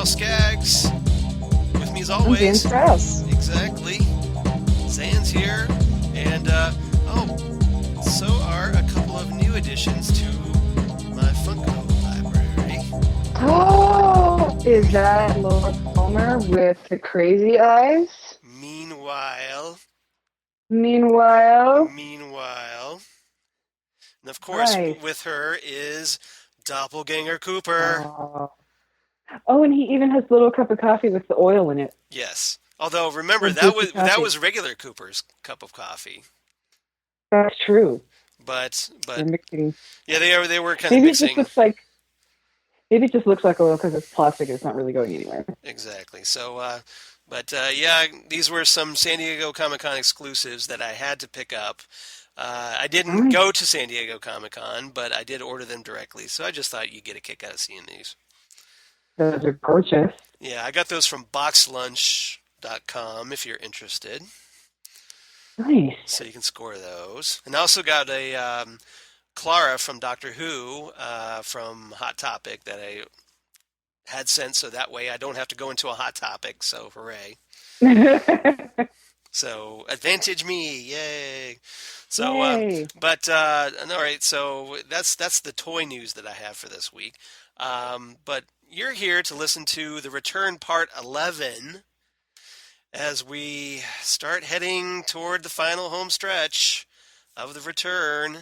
Skaggs. With me as I'm Dan always. Strauss. Exactly. Zan's here. And, so are a couple of new additions to my Funko library. Oh, is that Laura Palmer with the crazy eyes? Meanwhile, Meanwhile, meanwhile, and of course, nice. with her is Doppelganger Cooper. Oh. Oh, and he even has a little cup of coffee with the oil in it. Yes. Although, remember, Little that boosted was coffee. regular Cooper's cup of coffee. That's true. But They're mixing. yeah, they were kind of Maybe it just mixing. looks like maybe it just looks like oil because it's plastic. It's not really going anywhere. Exactly. So, yeah, these were some San Diego Comic Con exclusives that I had to pick up. I didn't Nice. go to San Diego Comic Con, but I did order them directly. So I just thought you'd get a kick out of seeing these. Those are gorgeous. Yeah, I got those from boxlunch.com if you're interested. Nice. So you can score those. And I also got a Clara from Doctor Who from Hot Topic that I had sent so that way I don't have to go into a Hot Topic. So hooray. So advantage me, yay! So, Yay. all right. So that's the toy news that I have for this week. But you're here to listen to the Return Part 11 as we start heading toward the final home stretch of the Return.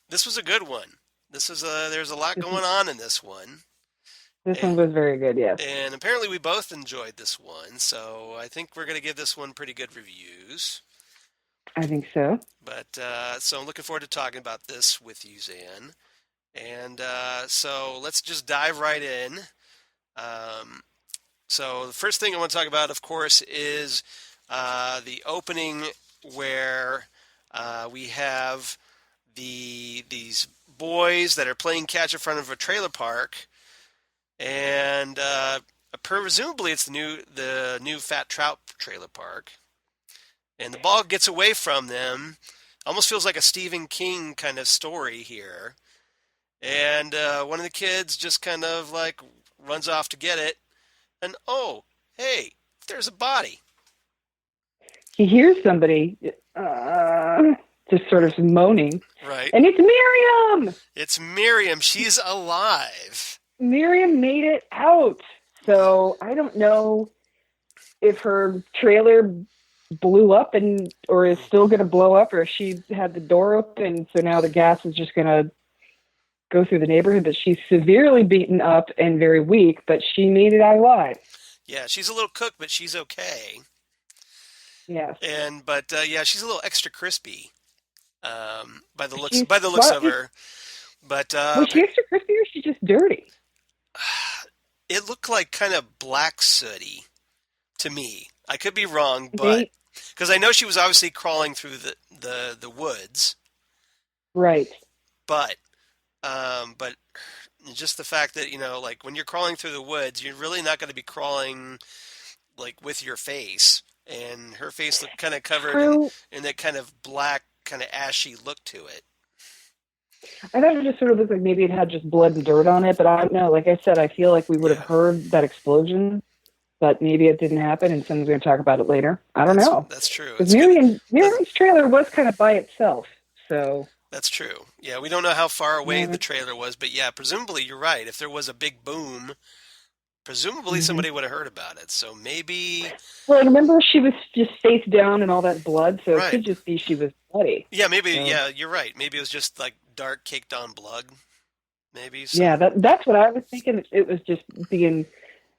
This was a good one. There's a lot This, going on in this one. this one was very good, yes. And apparently we both enjoyed this one, so I think we're going to give this one pretty good reviews. I think so. But so I'm looking forward to talking about this with you, Zan. And so let's just dive right in. So the first thing I want to talk about, of course, is the opening where we have these boys that are playing catch in front of a trailer park. And presumably it's the new Fat Trout trailer park, and the ball gets away from them. Almost feels like a Stephen King kind of story here. And one of the kids just kind of like runs off to get it, and oh, hey, there's a body. He hears somebody just sort of moaning, Right. and it's Miriam. It's Miriam. She's alive. Miriam made it out. So I don't know if her trailer blew up or is still going to blow up, or if she had the door open, so now the gas is just going to go through the neighborhood. But she's severely beaten up and very weak, but she made it out alive. Yeah, she's a little cooked, but she's okay. Yes. But yeah, she's a little extra crispy by the looks She's, of her. But was she extra crispy or is she just dirty? it looked like kind of black sooty to me. I could be wrong, but because I know she was obviously crawling through the woods, right? But just the fact that like when you're crawling through the woods, you're really not going to be crawling like with your face, and her face looked kind of covered in that kind of black, kind of ashy look to it. I thought it just sort of looked like maybe it had just blood and dirt on it, but I don't know. Like I said, I feel like we would have heard that explosion, but maybe it didn't happen, and someone's going to talk about it later. I don't know. That's true. Because Miriam's trailer was kind of by itself, so... That's true. Yeah, we don't know how far away the trailer was, but yeah, presumably you're right. If there was a big boom, presumably somebody would have heard about it. So maybe... Well, I remember she was just face down and all that blood, so it could just be she was bloody. Yeah, maybe, yeah, you're right. Maybe it was just like dark caked on blood, maybe. So. Yeah, that's what I was thinking. It was just being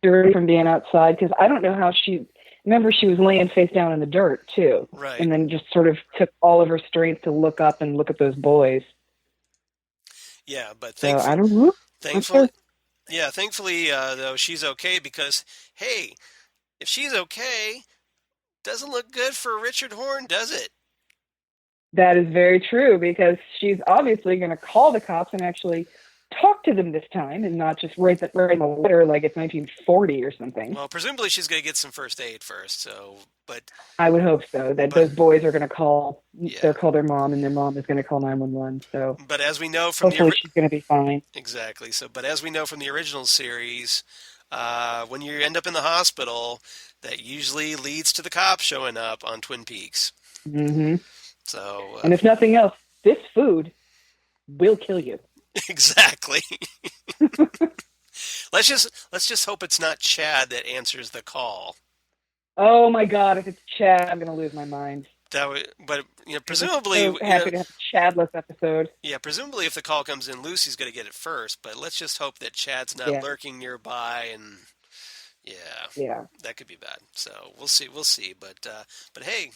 dirty from being outside, because I don't know how she... Remember, she was laying face down in the dirt, too. Right. And then just sort of took all of her strength to look up and look at those boys. Yeah, but so, I don't know. Thankfully, though, she's okay because, hey, if she's okay, doesn't look good for Richard Horn, does it? That is very true, because she's obviously going to call the cops and actually talk to them this time and not just write a letter like it's 1940 or something. Well, presumably she's going to get some first aid first. So, I would hope so. That but those boys are going to call. yeah. They'll call their mom, and their mom is going to call 911. So But as we know from hopefully the she's going to be fine. exactly. So, but as we know from the original series, when you end up in the hospital, that usually leads to the cops showing up on Twin Peaks. Hmm. So, And if nothing else, this food will kill you. exactly. Let's just hope it's not Chad that answers the call. Oh my God! If it's Chad, I'm going to lose my mind. That would, but I was presumably, so happy to have a Chadless episode. yeah, presumably if the call comes in, Lucy's going to get it first. But let's just hope that Chad's not Yeah, lurking nearby, and yeah, yeah. that could be bad. So we'll see, we'll see. But hey,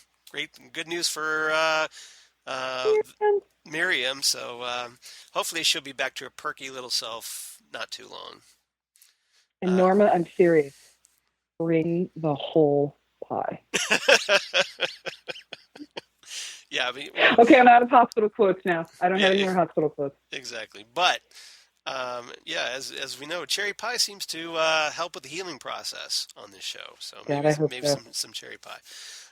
good news for uh, And, Miriam. So hopefully she'll be back to her perky little self not too long. and Uh, Norma, I'm serious. Bring the whole pie. yeah, I mean, well, Okay, I'm out of hospital quotes now. I don't yeah, have any more hospital quotes. exactly. But yeah, as we know, cherry pie seems to help with the healing process on this show. So God, I hope maybe so. some cherry pie.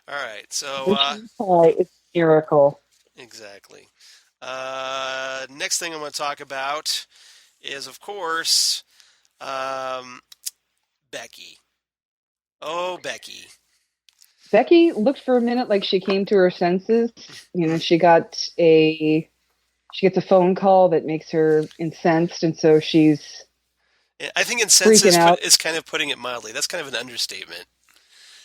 All right, so The cherry pie is a miracle. exactly. Next thing I want to talk about is, of course, um, Becky. Oh, Becky. Becky looked for a minute like she came to her senses. You know, she gets a phone call that makes her incensed, and so she's I think incensed freaking out. is kind of putting it mildly. That's kind of an understatement.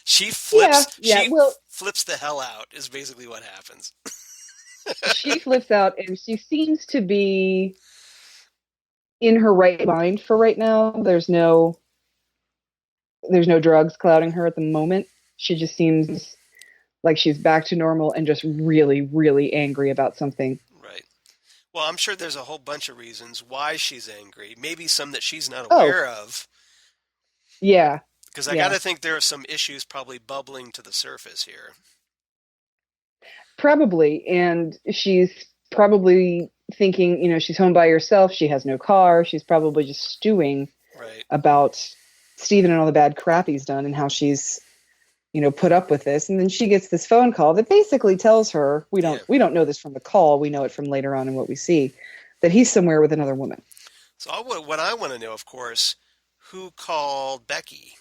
She Yeah, flips. yeah. She Well, flips the hell out. Is basically what happens. she flips out, and she seems to be in her right mind for right now. There's no drugs clouding her at the moment. She just seems like she's back to normal and just really, really angry about something. Right. Well, I'm sure there's a whole bunch of reasons why she's angry. Maybe some that she's not Oh, aware of. yeah, Because I got yeah. to think there are some issues probably bubbling to the surface here. Probably. And she's probably thinking, she's home by herself. She has no car. She's probably just stewing Right. about Steven and all the bad crap he's done and how she's, put up with this. And then she gets this phone call that basically tells her, Yeah. we don't know this from the call. We know it from later on in what we see, that he's somewhere with another woman. So what I want to know, of course, who called Becky?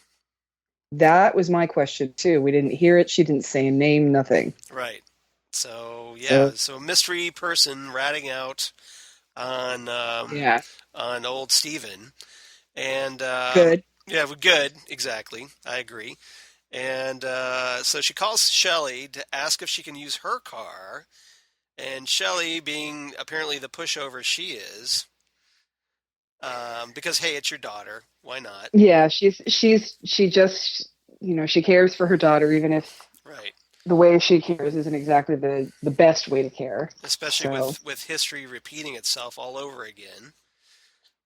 That was my question too. We didn't hear it. She didn't say a name, nothing. Right. So yeah, So so a mystery person ratting out on yeah, on old Steven. And good. yeah, well, good, exactly. I agree. And so she calls Shelley to ask if she can use her car. And Shelley, being apparently the pushover she is, because hey, it's your daughter. Why not? Yeah, she just she cares for her daughter, even if Right. the way she cares isn't exactly the best way to care. Especially So with history repeating itself all over again.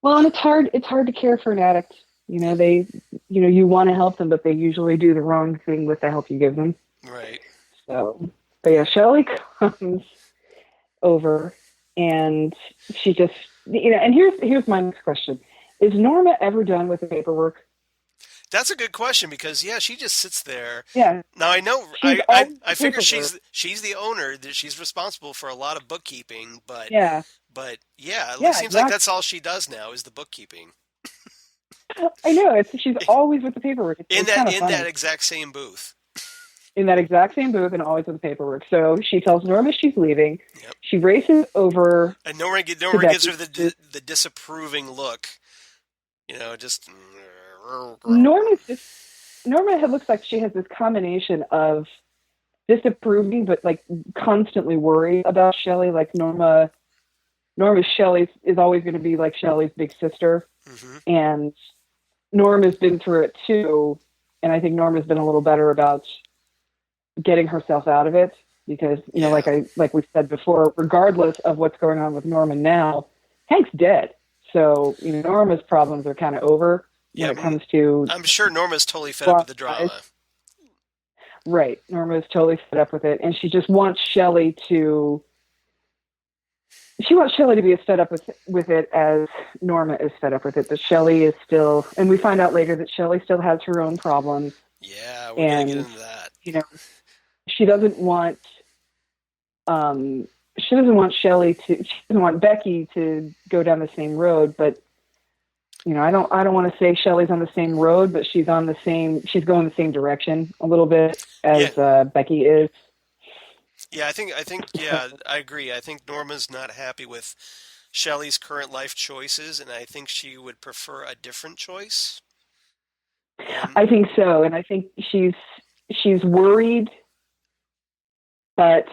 well, and it's hard to care for an addict. Yeah. They you want to help them, but they usually do the wrong thing with the help you give them. Right. So, but yeah, Shelley comes over and she just and here's my next question. Is Norma ever done with the paperwork? That's a good question because yeah, she just sits there. Yeah. Now I know She's all I figure paperwork. she's the owner, that she's responsible for a lot of bookkeeping, Yeah. but yeah, it Yeah, seems like exactly. that's all she does now is the bookkeeping. I know. She's always with the paperwork. It's kind of In funny. that exact same booth. In that exact same booth and always with the paperwork. So she tells Norma she's leaving. Yep. She races over And Norma to gives her Becky. the disapproving look. Just Norma looks like she has this combination of disapproving, but like constantly worried about Shelley. Like Norma's Shelley is always going to be like Shelley's big sister, hmm and Norma's been through it too. And I think Norma's been a little better about getting herself out of it because Yeah. like we said before, regardless of what's going on with Norma now, Hank's dead. So Norma's problems are kind of over Yeah, when it comes to I'm sure Norma's totally fed up with the drama. right. Norma's totally fed up with it, and she just wants Shelley to she wants Shelley to be as fed up with it as Norma is fed up with it. But Shelley is still, and we find out later that Shelley still has her own problems, Yeah, we're gonna get and into that. you know, she doesn't want she doesn't want she doesn't want Becky to go down the same road, but I don't want to say Shelley's on the same road, but she's going the same direction a little bit Yeah, as Becky is. yeah, yeah, So I agree. I think Norma's not happy with Shelley's current life choices, and I think she would prefer a different choice. And I think so, and I think she's worried, but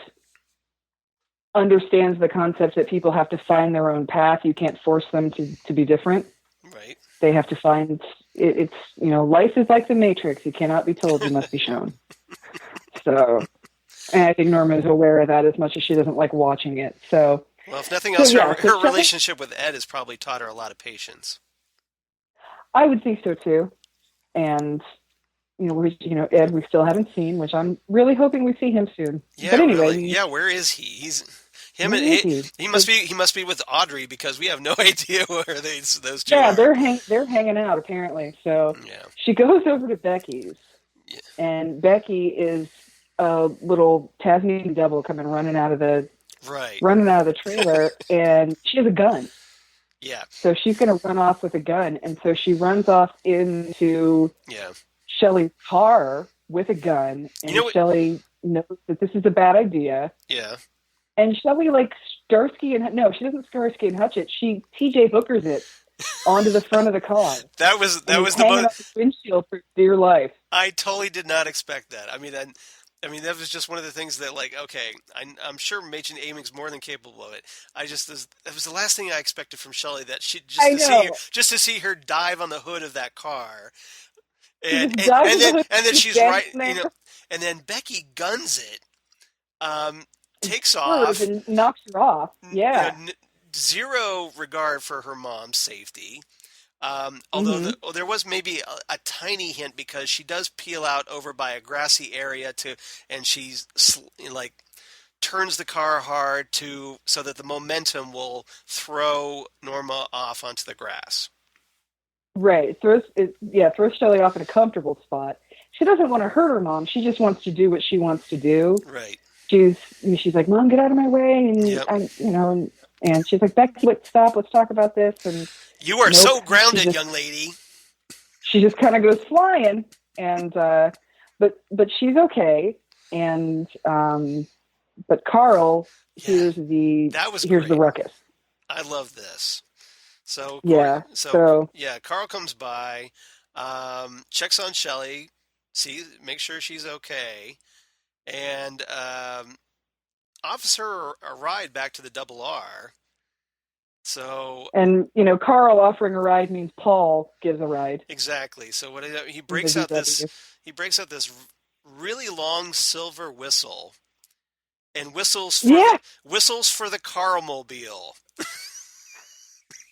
understands the concept that people have to find their own path. You can't force them to be different. right, They have to find it's life is like the Matrix. You cannot be told, you must be shown. So, and I think Norma is aware of that as much as she doesn't like watching it. well, if nothing So else, yeah, so her Shelley, relationship with Ed has probably taught her a lot of patience. I would think so too. And Ed, we still haven't seen, which I'm really hoping we see him soon. Yeah, But really. anyway, Yeah, where is he? He's him. where And is he? he must be with Audrey because we have no idea where those two Yeah, are. they're hanging out apparently. So Yeah, she goes over to Becky's, yeah, and Becky is a little Tasmanian devil coming right. running out of the trailer, and she has a gun. Yeah, So she's going to run off with a gun, and so she runs off into yeah. Shelley's car with a gun, You know and what? Shelley knows that this is a bad idea. Yeah, And Shelley like Starsky and no, she doesn't Starsky and Hutch it. She TJ Hookers it onto the front of the car that and is was the hanging most. up the windshield for dear life. I totally did not expect that. I mean that was just one of the things that, like, okay, I'm sure Machen Aming's more than capable of it. That was the last thing I expected from Shelley, that she I know. just to see her dive on the hood of that car, She just dives in the hood and then just she's right, standing there, and then Becky guns it, um, and takes swerves off, and knocks her off. Yeah. zero regard for her mom's safety. Although Hmm. there was maybe a tiny hint, because she does peel out over by a grassy area and she's like turns the car hard so that the momentum will throw Norma off onto the grass. Right. Throws Shelley off in a comfortable spot. She doesn't want to hurt her mom. She just wants to do what she wants to do. Right. She's like, Mom, get out of my way, and Yep. and she's like, Becky, stop, let's talk about this. And You are nope, so grounded, young lady. she just kind of goes flying, and but she's okay, and but Carl Yeah, that was here's the great. ruckus. I love this. Yeah. So Yeah, Carl comes by, checks on Shelley, make sure she's okay, and offers her a ride back to the Double R. So and Carl offering a ride means Paul gives a ride exactly. So he in the breaks out VW. this really long silver whistle, and Yeah, whistles for the Carlmobile.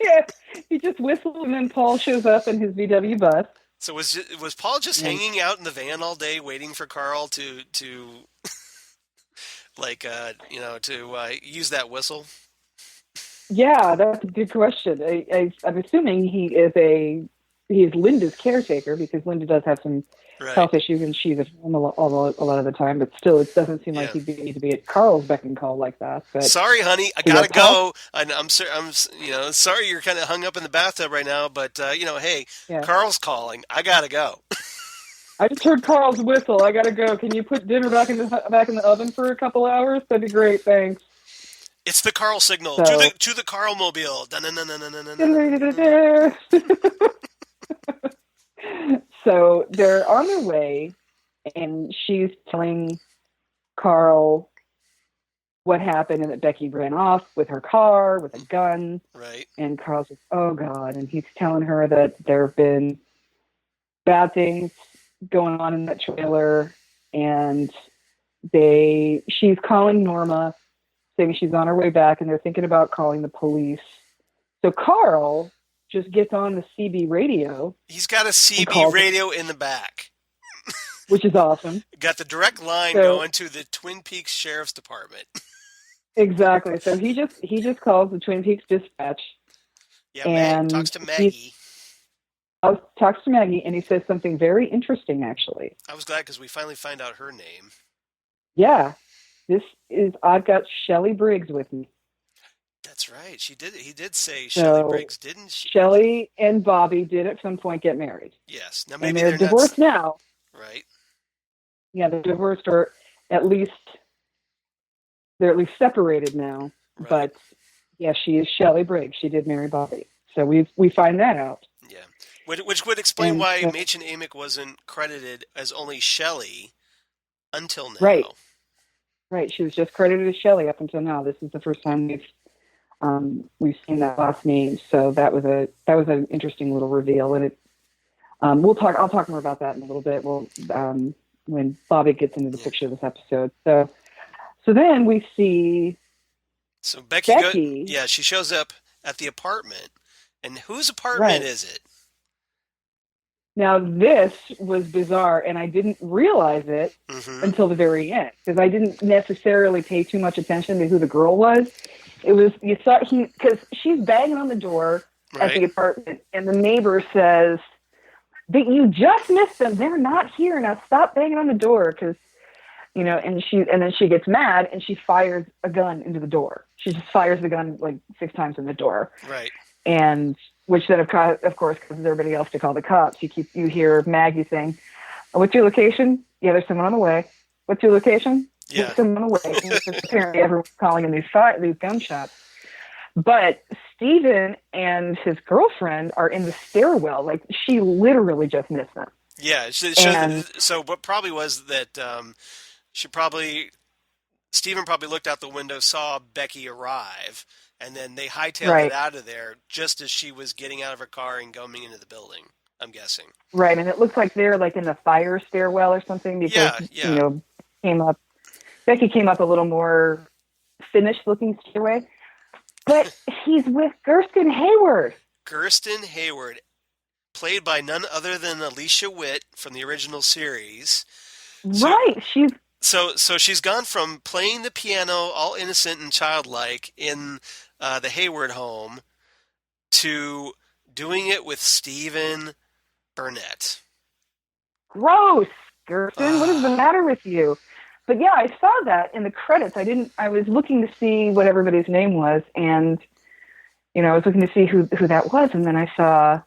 yeah. He just whistles, and then Paul shows up in his VW bus. So was Paul just And hanging out in the van all day waiting for Carl to like use that whistle? yeah, that's a good question. I'm assuming he is Linda's caretaker, because Linda does have some Right. health issues and she's at home a lot of the time. But still, it doesn't seem like Yeah. he'd need to be at Carl's beck and call like that. But Sorry, honey, I so yeah, gotta go. I'm sorry you're kind of hung up in the bathtub right now, but hey, Yeah, Carl's calling. I gotta go. I just heard Carl's whistle. I gotta go. Can you put dinner back in the oven for a couple hours? That'd be great. Thanks. It's the Carl signal So. to the Carlmobile. Dun-dun-dun-dun-dun-dun-dun-dun-dun-dun. So they're on their way, and she's telling Carl what happened and that Becky ran off with her car with a gun. Right. And Carl's like, oh God. And he's telling her that there have been bad things going on in that trailer. And she's calling Norma, saying she's on her way back, and they're thinking about calling the police. So Carl just gets on the CB radio. He's got a CB calls radio in the back. Which is awesome. Got the direct line So going to the Twin Peaks Sheriff's Department. exactly. So he just calls the Twin Peaks dispatch Yeah, talks and to he Maggie. talks to Maggie and he says something very interesting actually. I was glad because we finally find out her name. Yeah, this is I've got Shelley Briggs with me. That's right. She did. He did say Shelley So Briggs, didn't she? Shelley and Bobby did at some point get married. Yes. Now And maybe they're they're not. divorced now. Right. Yeah, they're divorced or at least they're at least separated now. Right. But yeah, she is Shelley Briggs. She did marry Bobby. So we find that out. Yeah. Which would explain And why so, Machen Amick wasn't credited as only Shelley until right, now. right. She was just credited as Shelley up until now. This is the first time we've seen that last name. So that was an interesting little reveal, and it I'll talk more about that in a little bit. When Bobby gets into the Yeah. picture of this episode. So then we see So Becky Becky. yeah, she shows up at the apartment. And whose apartment Right. is it? Now this was bizarre, and I didn't realize it Mm-hmm. until the very end because I didn't necessarily pay too much attention to who the girl was. It was you saw he because she's banging on the door at Right. the apartment, and the neighbor says that you just missed them. They're not here now. Stop banging on the door because and then she gets mad and she fires a gun into the door. She just fires the gun like 6 times in the door, Right. and which then of course causes everybody else to call the cops. You hear Maggie saying, "What's your location? Yeah, there's someone on the way. What's your location? Yeah. There's someone on the way." And apparently everyone's calling in these gunshots. But Steven and his girlfriend are in the stairwell. Like she literally just missed them. Yeah. And So what probably was that she probably Stephen probably looked out the window, saw Becky arrive, and then they hightailed it right, out of there just as she was getting out of her car and going into the building. I'm guessing. right. And it looks like they're like in the fire stairwell or something because, Yeah. Yeah. came up Becky came up a little more finished looking stairway. But he's with Gersten Hayward. Kirsten Hayward, played by none other than Alicia Witt from the original series. So Right. so she's gone from playing the piano, all innocent and childlike, in the Hayward home, to doing it with Stephen Burnett. Gross. Gersten, what is the Ah, matter with you? But yeah, I saw that in the credits. I was looking to see what everybody's name was, and I was looking to see who that was, and then I saw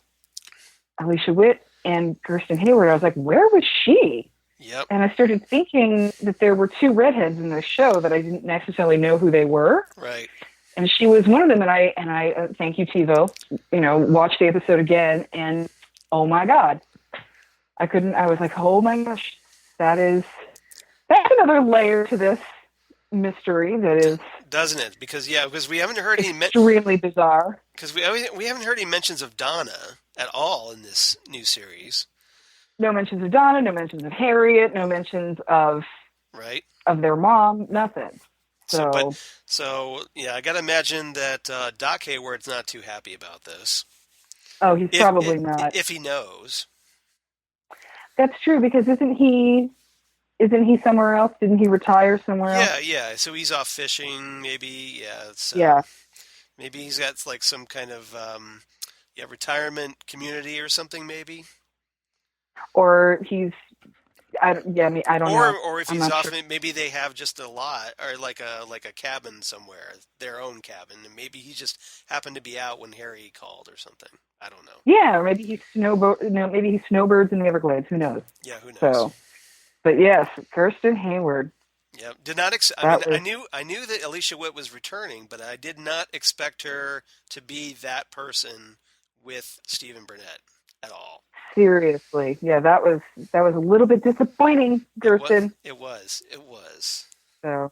Alicia Witt and Kirsten Hayward. I was like, where was she? yep, And I started thinking that there were two redheads in the show that I didn't necessarily know who they were, right. and she was one of them. And I thank you, TiVo. Watched the episode again, and oh my god, I couldn't. I was like, oh my gosh, that's another layer to this mystery that D- is doesn't it? Because we haven't heard extremely bizarre. because we haven't heard any mentions of Donna at all in this new series, No mentions of Donna, no mentions of Harriet, no mentions right? of their mom, nothing. So, but So yeah, I gotta imagine that Doc Hayward's not too happy about this. oh, he's If probably not. if he knows, That's true because isn't he somewhere else? Didn't he retire somewhere else? yeah, yeah. So he's off fishing, maybe. Yeah, so Yeah. maybe he's got like some kind of yeah retirement community or something, maybe. Or he's I mean, I don't know. Or if I'm he's not off, sure. maybe they have just a lot or like a cabin somewhere, their own cabin, and maybe he just happened to be out when Harry called or something. I don't know. Yeah, or maybe he's maybe he snowbirds in the Everglades, who knows. Yeah, who knows? So, but yes, Kirsten Hayward. Yeah, did not. I mean, That was I knew that Alicia Witt was returning, but I did not expect her to be that person with Stephen Burnett at all. seriously. Yeah, that was a little bit disappointing, It was. Kirsten. It was. It was. So,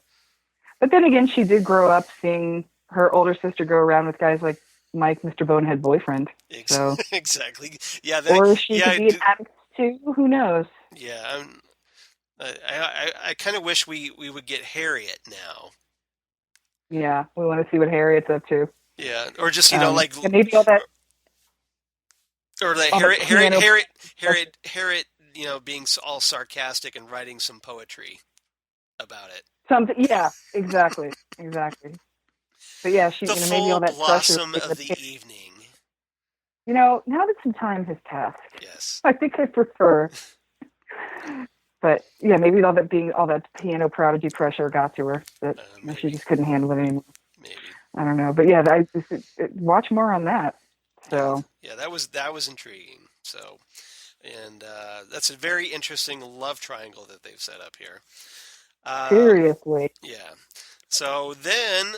but then again, she did grow up seeing her older sister go around with guys like Mike, Mr. Bonehead Boyfriend. So, Exactly. Yeah. or she Yeah. could be an addict too. Who knows? Yeah. I kind of wish we would get Harriet now. Yeah, we want to see what Harriet's up to. Yeah. Or just like And maybe or like all that piano. Harriet being all sarcastic and writing some poetry about it. Something, yeah, exactly, exactly. But yeah, she, The maybe all full that pressure. blossom of the evening. Now that some time has passed, Yes. I think I prefer. But yeah, maybe all that piano prodigy pressure got to her that she Maybe. just couldn't handle it anymore. Maybe. I don't know, but yeah, watch more on that. Yeah. So Yeah, that was intriguing. So, and that's a very interesting love triangle that they've set up here. Um, seriously, yeah. So then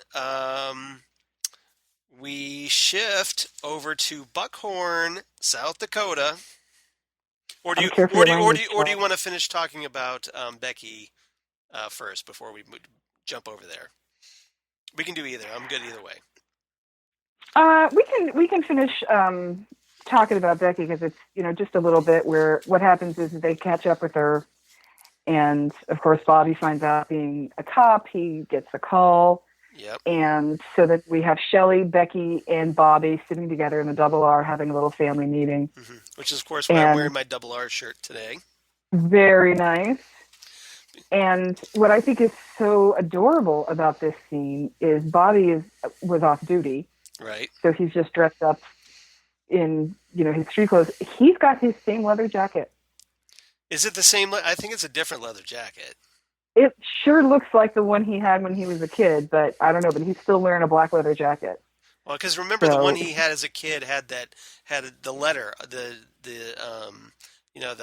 we shift over to Buckhorn, South Dakota. Or do I'm you care for or your do you or do language, you, or do you child. want to finish talking about Becky first before we jump over there? We can do either. I'm good either way. We can finish talking about Becky because it's just a little bit where what happens is they catch up with her, and of course Bobby finds out being a cop. He gets a call. Yep. And so that we have Shelley, Becky, and Bobby sitting together in the double R having a little family meeting. Which is, of course, why I'm wearing And my double R shirt today. very nice. And what I think is so adorable about this scene is Bobby was off duty, Right. so he's just dressed up in his street clothes. He's got his same leather jacket. Is it the same? I think it's a different leather jacket. It sure looks like the one he had when he was a kid, but I don't know. But he's still wearing a black leather jacket. Well, because remember the one So, he had as a kid had the letter, the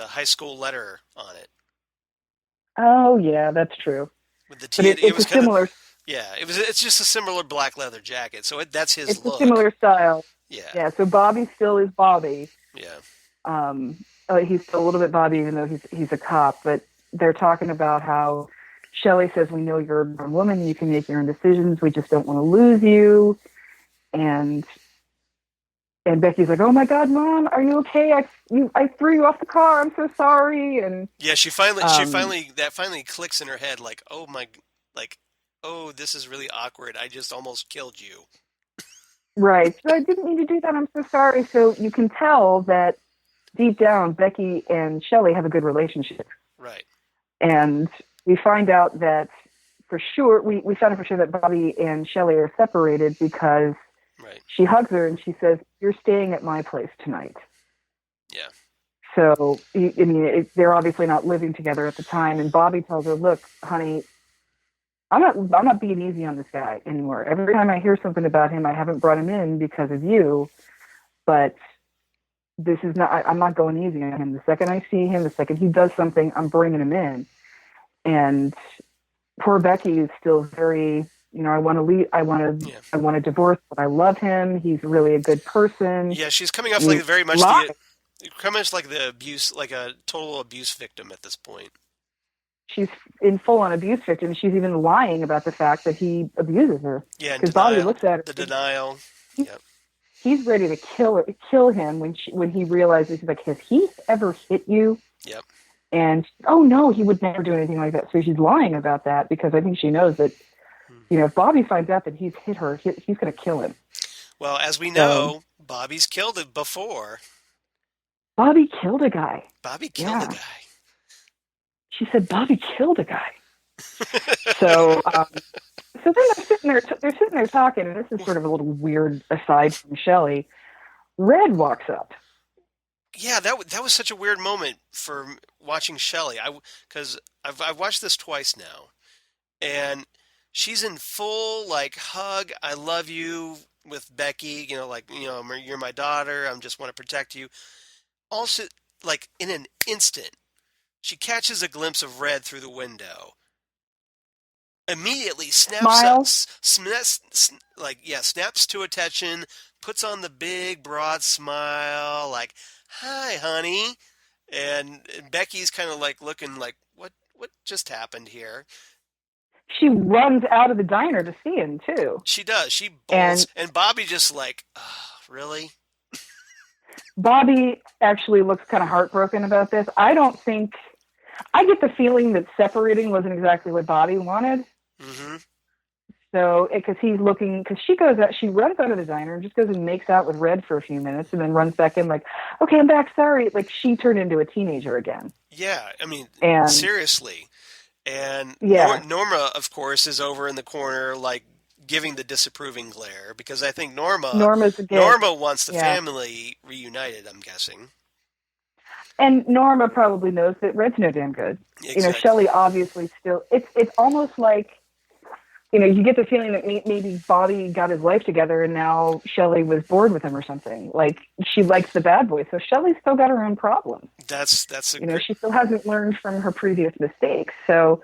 high school letter on it oh yeah, that's true. with the But T. It it's was a kind of similar yeah. It's just a similar black leather jacket. So that's his it's a look. similar style. Yeah. Yeah. So Bobby still is Bobby. Yeah. He's still a little bit Bobby, even though he's a cop. But they're talking about how Shelley says, "We know you're a grown woman. You can make your own decisions. We just don't want to lose you." And Becky's like, "Oh my God, Mom, are you okay? I threw you off the car. I'm so sorry." And Yeah. She um, finally that finally clicks in her head like, oh my, like, oh, this is really awkward. I just almost killed you. right, so I didn't mean to do that. I'm so sorry. So you can tell that deep down, Becky and Shelley have a good relationship. Right. And we find out that for sure, we found out for sure that Bobby and Shelley are separated because Right. she hugs her and she says, "You're staying at my place tonight." Yeah. So, I mean, they're obviously not living together at the time. And Bobby tells her, "Look, honey, I'm not being easy on this guy anymore. Every time I hear something about him, I haven't brought him in because of you, but this is not, I'm not going easy on him. The second I see him, the second he does something, I'm bringing him in." And poor Becky is still very, I want to leave. Yeah. I want a divorce, but I love him. He's really a good person. Yeah. She's coming off like You very much lie. the abuse, like a total abuse victim at this point. She's in full on abuse victim. She's even lying about the fact that he abuses her. Yeah. And Because Bobby denial. looks at her. The denial. He's, Yep. he's ready to kill him when he realizes, he's like, "Has he ever hit you?" Yep. And oh no, he would never do anything like that. So she's lying about that because I think she knows that if Bobby finds out that he's hit her, he's going to kill him. Well, as we So know, Bobby's killed it before. Bobby killed a guy. Bobby killed a Yeah, guy. she said Bobby killed a guy. So so then they're sitting there talking, and this is sort of a little weird aside from Shelley. Red walks up. Yeah, that was such a weird moment for watching Shelley. Because I've watched this twice now, and she's in full like hug, I love you with Becky. Like you're my daughter. I just want to protect you. Also, like in an instant, she catches a glimpse of Red through the window. Immediately snaps up, Smile. snaps to attention, puts on the big broad smile, like, "Hi, honey," and Becky's kind of like looking like, what just happened here? She runs out of the diner to see him too. She does. She bolts, And and Bobby just like, really? Bobby actually looks kind of heartbroken about this. I get the feeling that separating wasn't exactly what Bobby wanted. Mm-hmm. So, because she runs out of the diner and just goes and makes out with Red for a few minutes and then runs back in like, "Okay, I'm back, sorry." Like she turned into a teenager again. Yeah, I mean, And seriously. And Yeah. Norma, of course, is over in the corner, like giving the disapproving glare because I think Norma's again. Norma wants the Yeah. family reunited. I'm guessing. And Norma probably knows that Red's no damn good. Exactly. Shelley obviously still. It's almost like you get the feeling that maybe Bobby got his life together and now Shelley was bored with him or something. Like she likes the bad boy, so Shelley's still got her own problems. That's a great. She still hasn't learned from her previous mistakes. So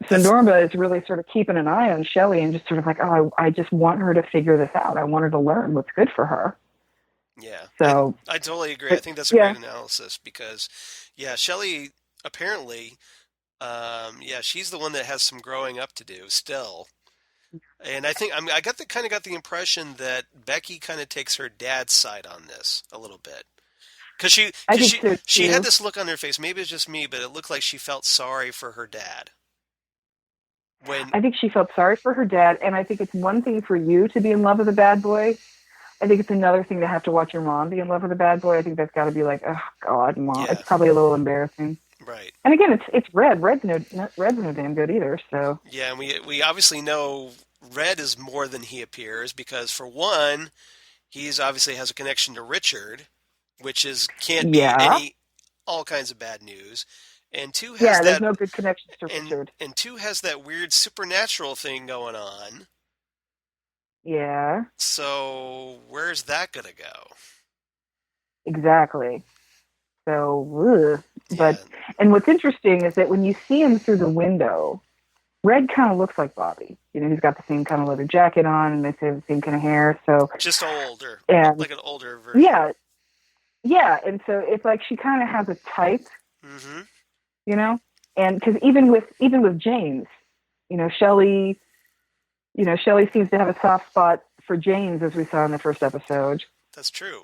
That's Norma is really sort of keeping an eye on Shelley and just sort of like, oh, I just want her to figure this out. I want her to learn what's good for her. yeah. So, I totally agree. I but think that's a great yeah, analysis because, yeah, Shelley apparently, yeah, she's the one that has some growing up to do still. And I got the kind of got the impression that Becky kind of takes her dad's side on this a little bit. I Cause think so she had too. this look on her face. Maybe it's just me, but it looked like she felt sorry for her dad. When I think she felt sorry for her dad, and I think it's one thing for you to be in love with a bad boy. I think it's another thing to have to watch your mom be in love with a bad boy. I think that's got to be like, oh God, mom. It's yeah, probably a little embarrassing. right. And again, it's Red. Red's no damn good either. So Yeah, and we obviously know Red is more than he appears because for one, he's obviously has a connection to Richard, which is can't be yeah, any all kinds of bad news. And two has yeah. There's that no good connections to Richard. and two has that weird supernatural thing going on. Yeah, So where's that gonna go? exactly. So, ugh. Yeah, And what's interesting is that when you see him through the window, Red kind of looks like Bobby. He's got the same kind of leather jacket on and they have the same kind of hair. So, just older, and like an older version. yeah, yeah. And so it's like she kind of has a type, Mm-hmm. you know, and because even with James, Shelley, Shelley seems to have a soft spot for James as we saw in the first episode. That's true.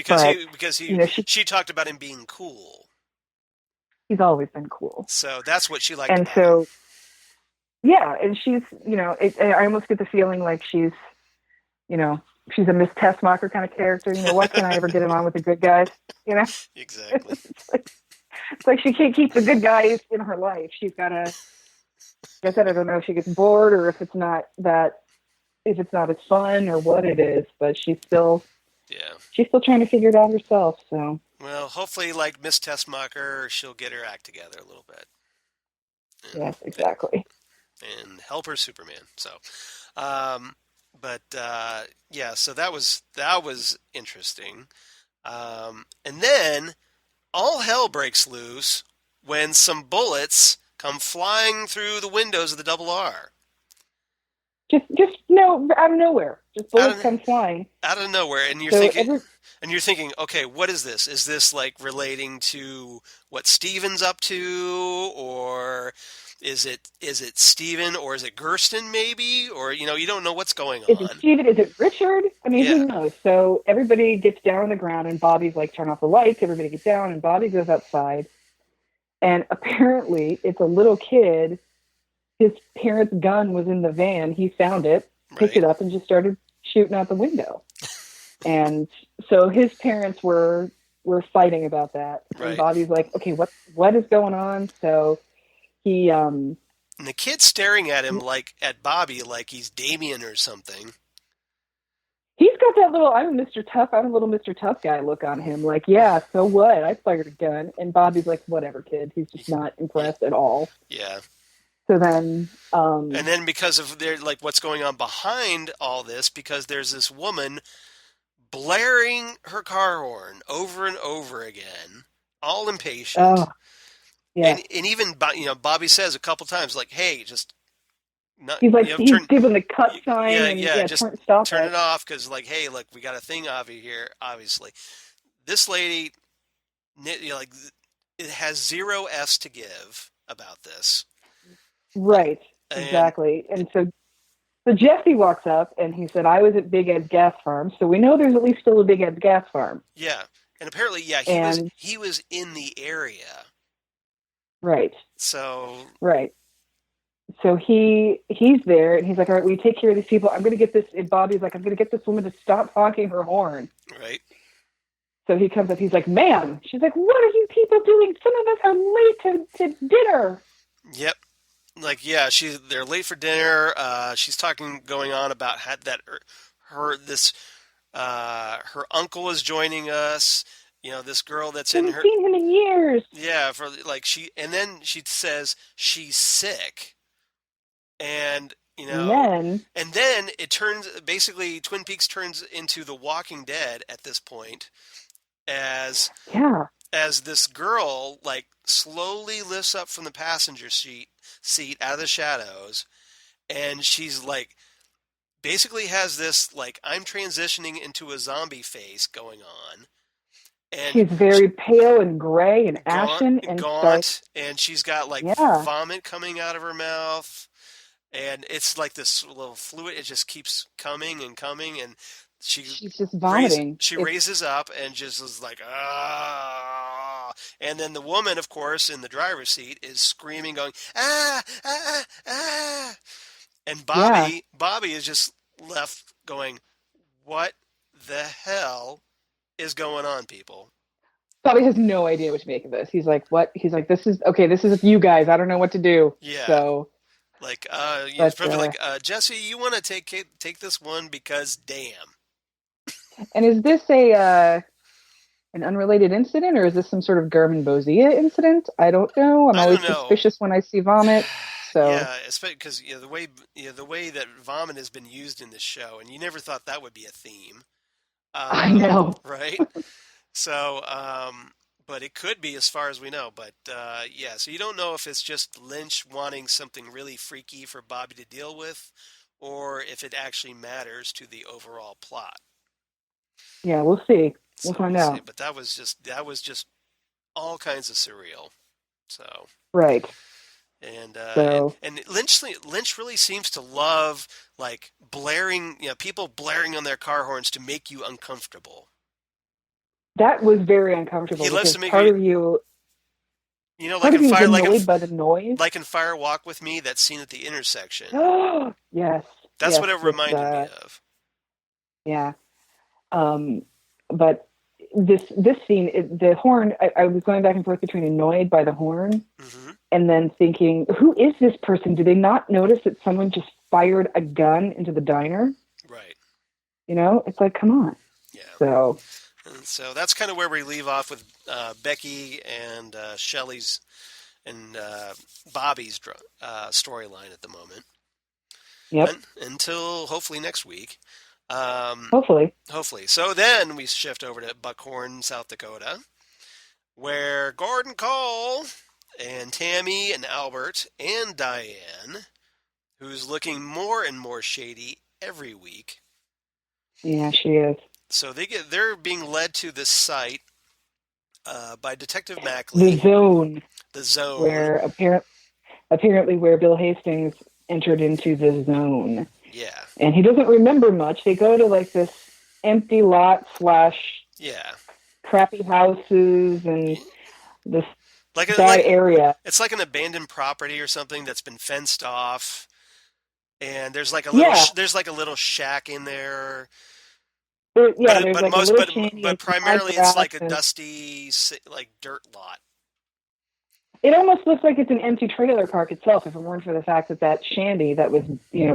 But, Because she, she talked about him being cool. he's always been cool. So that's what she liked And about him. so, yeah, and she's, I almost get the feeling like you know, she's a Miss Tessmacher kind of character. Why can't I ever get along with the good guys? You know, Exactly. it's like she can't keep the good guys in her life. She's got to. Like I said, I don't know if she gets bored or if it's not as fun or what it is, but Yeah. she's still trying to figure it out herself. So Well, hopefully, like Miss Tessmacher, she'll get her act together a little bit yes, and exactly. and help her Superman. So, um, but yeah, so that was interesting. And then all hell breaks loose when some bullets come flying through the windows of the double R. Just no out of nowhere, just Out bullets of, come flying. out of nowhere, So every and you're thinking, okay, what is this? Is this like relating to what Steven's up to, or is it Steven, or is it Gersten maybe, or you don't know what's going is it on. Steven? Is it Richard? I mean, Yeah, who knows? So everybody gets down on the ground, and Bobby's like, "Turn off the lights." Everybody gets down, and Bobby goes outside, and apparently it's a little kid. His parents' gun was in the van. He found it, picked right, it up, and just started shooting out the window. And so his parents were fighting about that. And right. Bobby's like, okay, what is going on? So he And the kid's staring at him like at Bobby, like he's Damien or something. he's got that little I'm a little Mr. Tough guy look on him. Like, yeah, so what? I fired a gun. And Bobby's like, whatever, kid. He's just not Yeah, impressed at all. yeah. So then And then because of their like what's going on behind all this, because there's this woman blaring her car horn over and over again, all impatient. oh yeah. And even Bobby says a couple times like, "Hey, just not He's like he's turn giving the cut sign yeah, and yeah, yeah, just stop turn it. it off because like, hey, look, we got a thing over here. Obviously, this lady, like, it has zero s to give about this, Right, and exactly. And so Jesse walks up and he said, I was at Big Ed's gas farm. So we know there's at least still a Big Ed's gas farm. yeah, and apparently, yeah, And he was in the area, right, so right. So he's there and he's like, all right, we take care of these people. I'm gonna get this and Bobby's like, I'm gonna get this woman to stop honking her horn. right, So he comes up, he's like, ma'am. She's like, what are you people doing? Some of us are late to dinner. Yep. Like, yeah, they're late for dinner. She's going on about that this her uncle is joining us. This girl that's in Haven't her, seen him in years. yeah, for like and then she says she's sick, and And then, and then it turns basically Twin Peaks turns into The Walking Dead at this point, as yeah, this girl like slowly lifts up from the passenger seat out of the shadows, and she's like basically has this like I'm transitioning into a zombie face going on, and she's very pale and gray and gaunt, ashen and starts, gaunt, and she's got like yeah, vomit coming out of her mouth, and it's like this little fluid. It just keeps coming and coming, and she she's just vomiting. she It's raises up and just is like ah, and then the woman, of course, in the driver's seat is screaming, going ah ah ah, and yeah. Bobby is just left going, what the hell is going on, people? Bobby has no idea what to make of this. He's like, "What?" He's like, "This is okay. This is you guys. I don't know what to do." Yeah. So, Like, it's but probably like, Jesse, you want to take this one because damn. and is this a an unrelated incident, or is this some sort of Garmin Bozia incident? I don't know. I'm I don't always know. suspicious when I see vomit. So Yeah, especially because the way that vomit has been used in this show, and you never thought that would be a theme, I know. right? So, but it could be as far as we know. But yeah, so you don't know if it's just Lynch wanting something really freaky for Bobby to deal with, or if it actually matters to the overall plot. Yeah, we'll see. We'll So find we'll see. out. But that was just all kinds of surreal. So Right. and So Lynch really seems to love like blaring, people blaring on their car horns to make you uncomfortable. that was very He uncomfortable loves because to make you, part like of in you is fire, annoyed by the noise. Fire Walk with Me, that scene at the intersection. Oh, yes, That's yes. what it With reminded me of. yeah. Um, but this scene, the horn. I was going back and forth between annoyed by the horn Hmm. and then thinking, who is this person? Do they not notice that someone just fired a gun into the diner? Right. It's like, come on. Yeah. So And so that's kind of where we leave off with Becky and Shelley's and Bobby's storyline at the moment, yep. until hopefully next week. Um, Hopefully, hopefully. So then we shift over to Buckhorn, South Dakota, where Gordon Cole and Tammy and Albert and Diane, who's looking more and more shady every week. yeah, she is. So they're being led to this site by Detective The Mackley, zone the zone. where apparently where Bill Hastings entered into the zone. Yeah, And he doesn't remember much. They go to like this empty lot slash yeah. crappy houses and this Like bad area. it's like an abandoned property or something that's been fenced off, and there's like a little Yeah, shack in there. yeah. There's like a little But shanty and some high primarily it's grass, like a and dusty like dirt lot. it almost looks like it's an empty trailer park itself. If it weren't for the fact that that shanty that was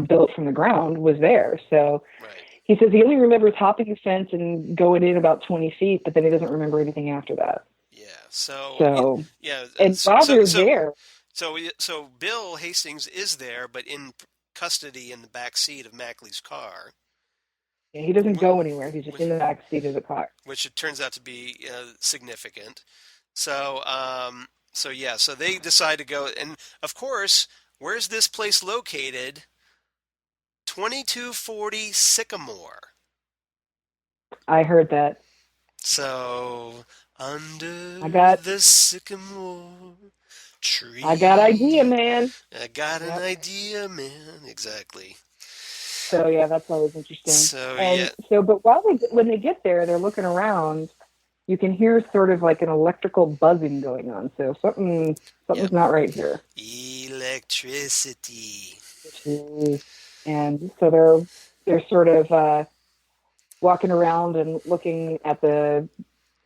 built from the ground was there. So Right. he says he only remembers hopping the fence and going in about 20 feet, but then he doesn't remember anything after that. Yeah. So So yeah. and while they're there, So Bill Hastings is there, but in custody in the back seat of Mackley's car, yeah, he doesn't go anywhere. He's just in the back seat of the car. which it turns out to be significant. So, yeah, so they decide to go, and of course, where's this place located? 2240 Sycamore. I heard that. So, I under got the sycamore I got idea, tree, man. I got an Yep. idea, man. Exactly. So yeah, that's always interesting. So, yeah, And so, but when they get there, they're looking around. You can hear sort of like an electrical buzzing going on. So yep. something's not right here. Electricity. And so they're sort of walking around and looking at the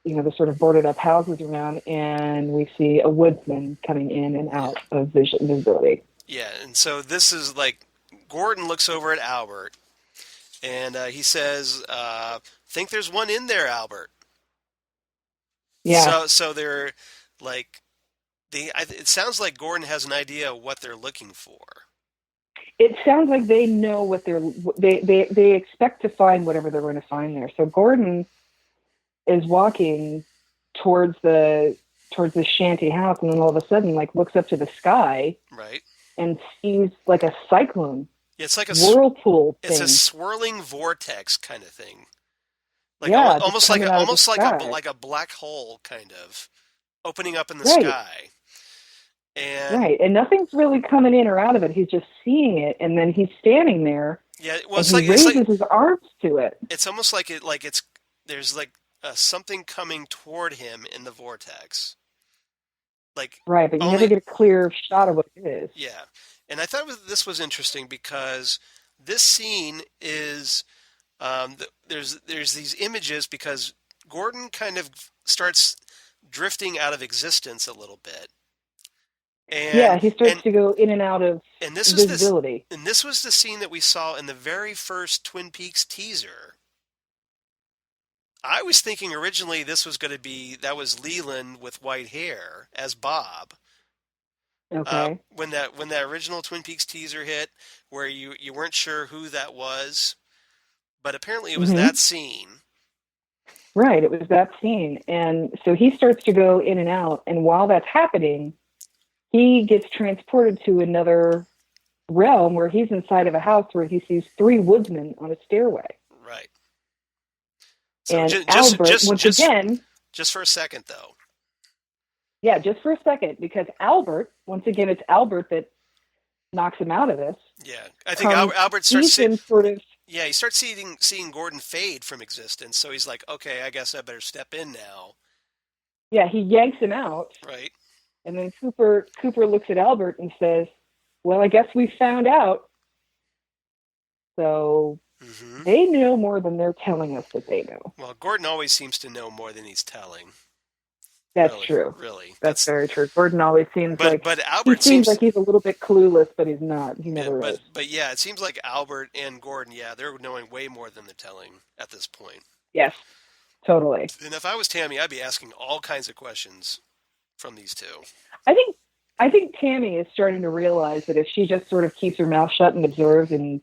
the sort of boarded up houses around, and we see a woodsman coming in and Yeah. out of visibility. Yeah. And so this is like Gordon looks over at Albert and he says, "Think there's one in there, Albert." Yeah, So they're like it sounds like Gordon has an idea of what they're looking for. it sounds like they know what they expect to find whatever they're going to find there. So Gordon is walking towards the towards the shanty house, and then all of a sudden, like, looks up to the sky Right. and sees like a cyclone Yeah, it's like whirlpool it's a thing. swirling vortex kind of thing. Like Yeah, just almost like coming out of the sky. like a black hole kind of opening up in the Right, sky. And right. And nothing's really coming in or out of it. He's just seeing it, and then he's standing there, yeah, well, and he raises his arms to it. it's almost like it's there's like something coming toward him in the vortex. Like Right, but you never only get a clear shot of what it is. yeah. And I thought this was interesting because this scene is there's these images because Gordon kind of starts drifting out of existence a little bit. Yeah, And he starts and to go in and out of and this was this visibility. and this was the scene that we saw in the very first Twin Peaks teaser. I was thinking originally this was going to be that was Leland with white hair as Bob. Okay. When that original Twin Peaks teaser hit, where you weren't sure who that was, but apparently it was Hmm. that scene. Right, it was that scene. And so he starts to go in and out. And while that's happening, he gets transported to another realm where he's inside of a house where he sees three woodsmen on a stairway. Right. So And Albert, once again, just for a second though. yeah, just for a second, because Albert, once again, it's Albert that knocks him out of this. Yeah, I think Albert starts Ethan sort of, yeah, he starts seeing Gordon fade from existence. So he's like, okay, I guess I better step in now. yeah, he yanks him out. Right. And then Cooper looks at Albert and says, well, I guess we found out. So they know more than they're telling us that they know. Well, Gordon always seems to know more than he's telling. That's Really, true. really. That's very true. Gordon always seems but Albert seems like he's a little bit clueless, but he's not. He never is. But yeah, it seems like Albert and Gordon, yeah, they're knowing way more than they're telling at this point. Yes, totally. And if I was Tammy, I'd be asking all kinds of questions from these two. I think Tammy is starting to realize that if she just sort of keeps her mouth shut and observes and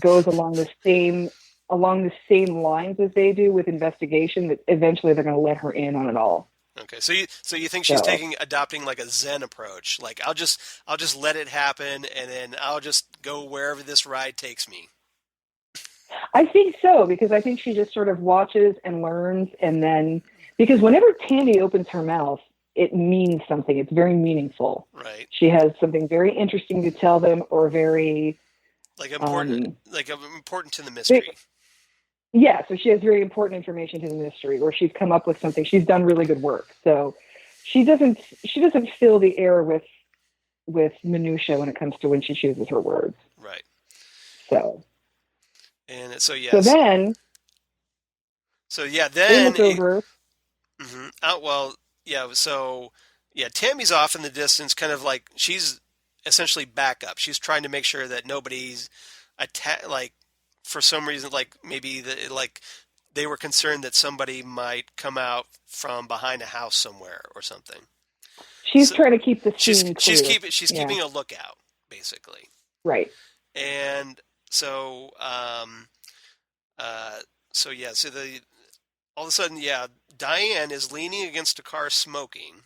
goes along the same lines as they do with investigation, that eventually they're going to let her in on it all. Okay, so you think she's adopting like a Zen approach? Like I'll just let it happen, and then I'll just go wherever this ride takes me. I think so, because I think she just sort of watches and learns, and then because whenever Tammy opens her mouth, it means something. It's very meaningful. Right. She has something very interesting to tell them, or very important to the mystery. Yeah, so she has very important information to the mystery, or she's come up with something. She's done really good work. So she doesn't fill the air with minutia when it comes to when she chooses her words. Right. So. And so yes. Then. Then. Look over. Oh well. Yeah. So yeah, Tammy's off in the distance, kind of like she's essentially backup. She's trying to make sure that nobody's for some reason, like maybe they were concerned that somebody might come out from behind a house somewhere or something. She's trying to keep the scene clear. She's keeping a lookout, basically. Right. And so, so all of a sudden, yeah, Diane is leaning against a car smoking.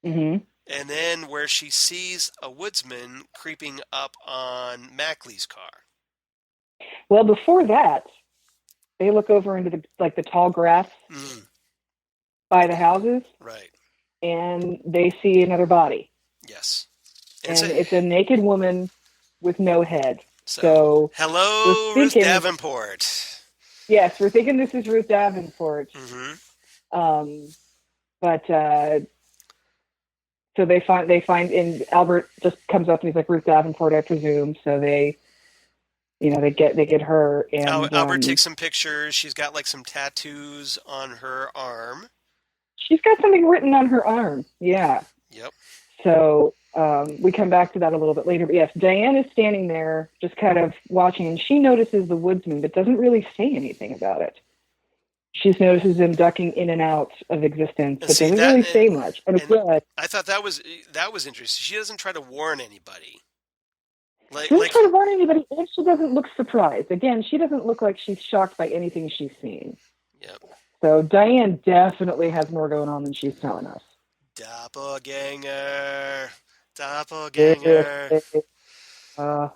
Mm-hmm. And then where she sees a woodsman creeping up on Mackley's car. Well, before that, they look over into the tall grass by the houses. Right. And they see another body. Yes. And it's a naked woman with no head. So hello, Ruth Davenport. Yes, we're thinking this is Ruth Davenport. Mm-hmm. But so they find, and Albert just comes up and he's like, Ruth Davenport, I presume. So they they get her, Al and Albert takes some pictures. She's got like some tattoos on her arm. she's got something written on her arm. Yeah. Yep. So we come back to that a little bit later. But yes, Diane is standing there just kind of watching, and she notices the woodsman, but doesn't really say anything about it. She notices him ducking in and out of existence, And but see doesn't that, really say much. And and again, I thought that was interesting. She doesn't try to warn anybody. she doesn't try Like to warn anybody, and she doesn't look surprised. Again, she doesn't look like she's shocked by anything she's seen. yep. So Diane definitely has more going on than she's telling us. Doppelganger. Doppelganger. Uh,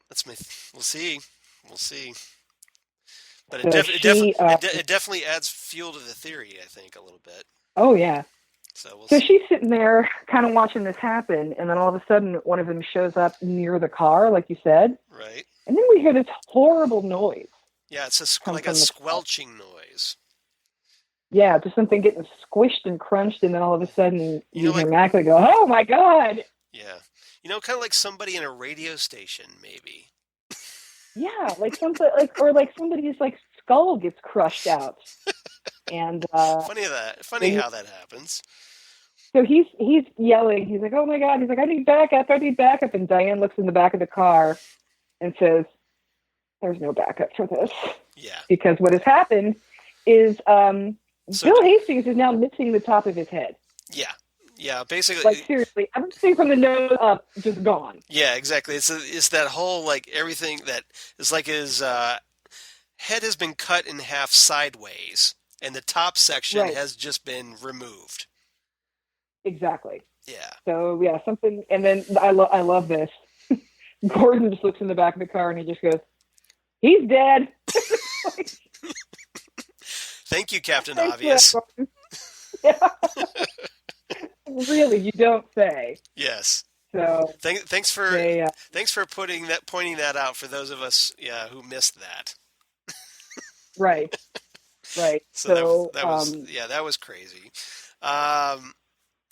That's my. We'll see. We'll see. But so she, it definitely adds fuel to the theory. I think a little bit. oh yeah. So we'll So see. she's sitting there kind of watching this happen, and then all of a sudden one of them shows up near the car, like you said, Right. and then we hear this horrible noise Yeah, it's come like a from the car. squelching noise. Yeah, just something getting squished and crunched, and then all of a sudden You know, you hear like Mackley go, "Oh my god!" yeah, kind of like somebody in a radio station, maybe. Yeah, like something like somebody's like skull gets crushed out, and Funny how that happens. so he's yelling. He's like, "Oh my god!" He's like, "I need backup! I need backup!" And Diane looks in the back of the car and says, "There's no backup for this," Yeah. because what has happened is So Bill Hastings is now missing the top of his head. yeah, yeah. Basically, Like seriously, everything from the nose up just gone. yeah, exactly. It's that whole like everything that is like his head has been cut in half sideways, and the top section Right. has just been removed. Exactly. Yeah. So yeah, something. And then I love this. Gordon just looks in the back of the car and he just goes, "He's dead." Thank you, Captain Thanks for that, Obvious. Gordon. Yeah. Really, you don't say. Yes. So Thanks they, for pointing that out for those of us, yeah, who missed that. right, right. So So that was yeah, that was crazy. Um,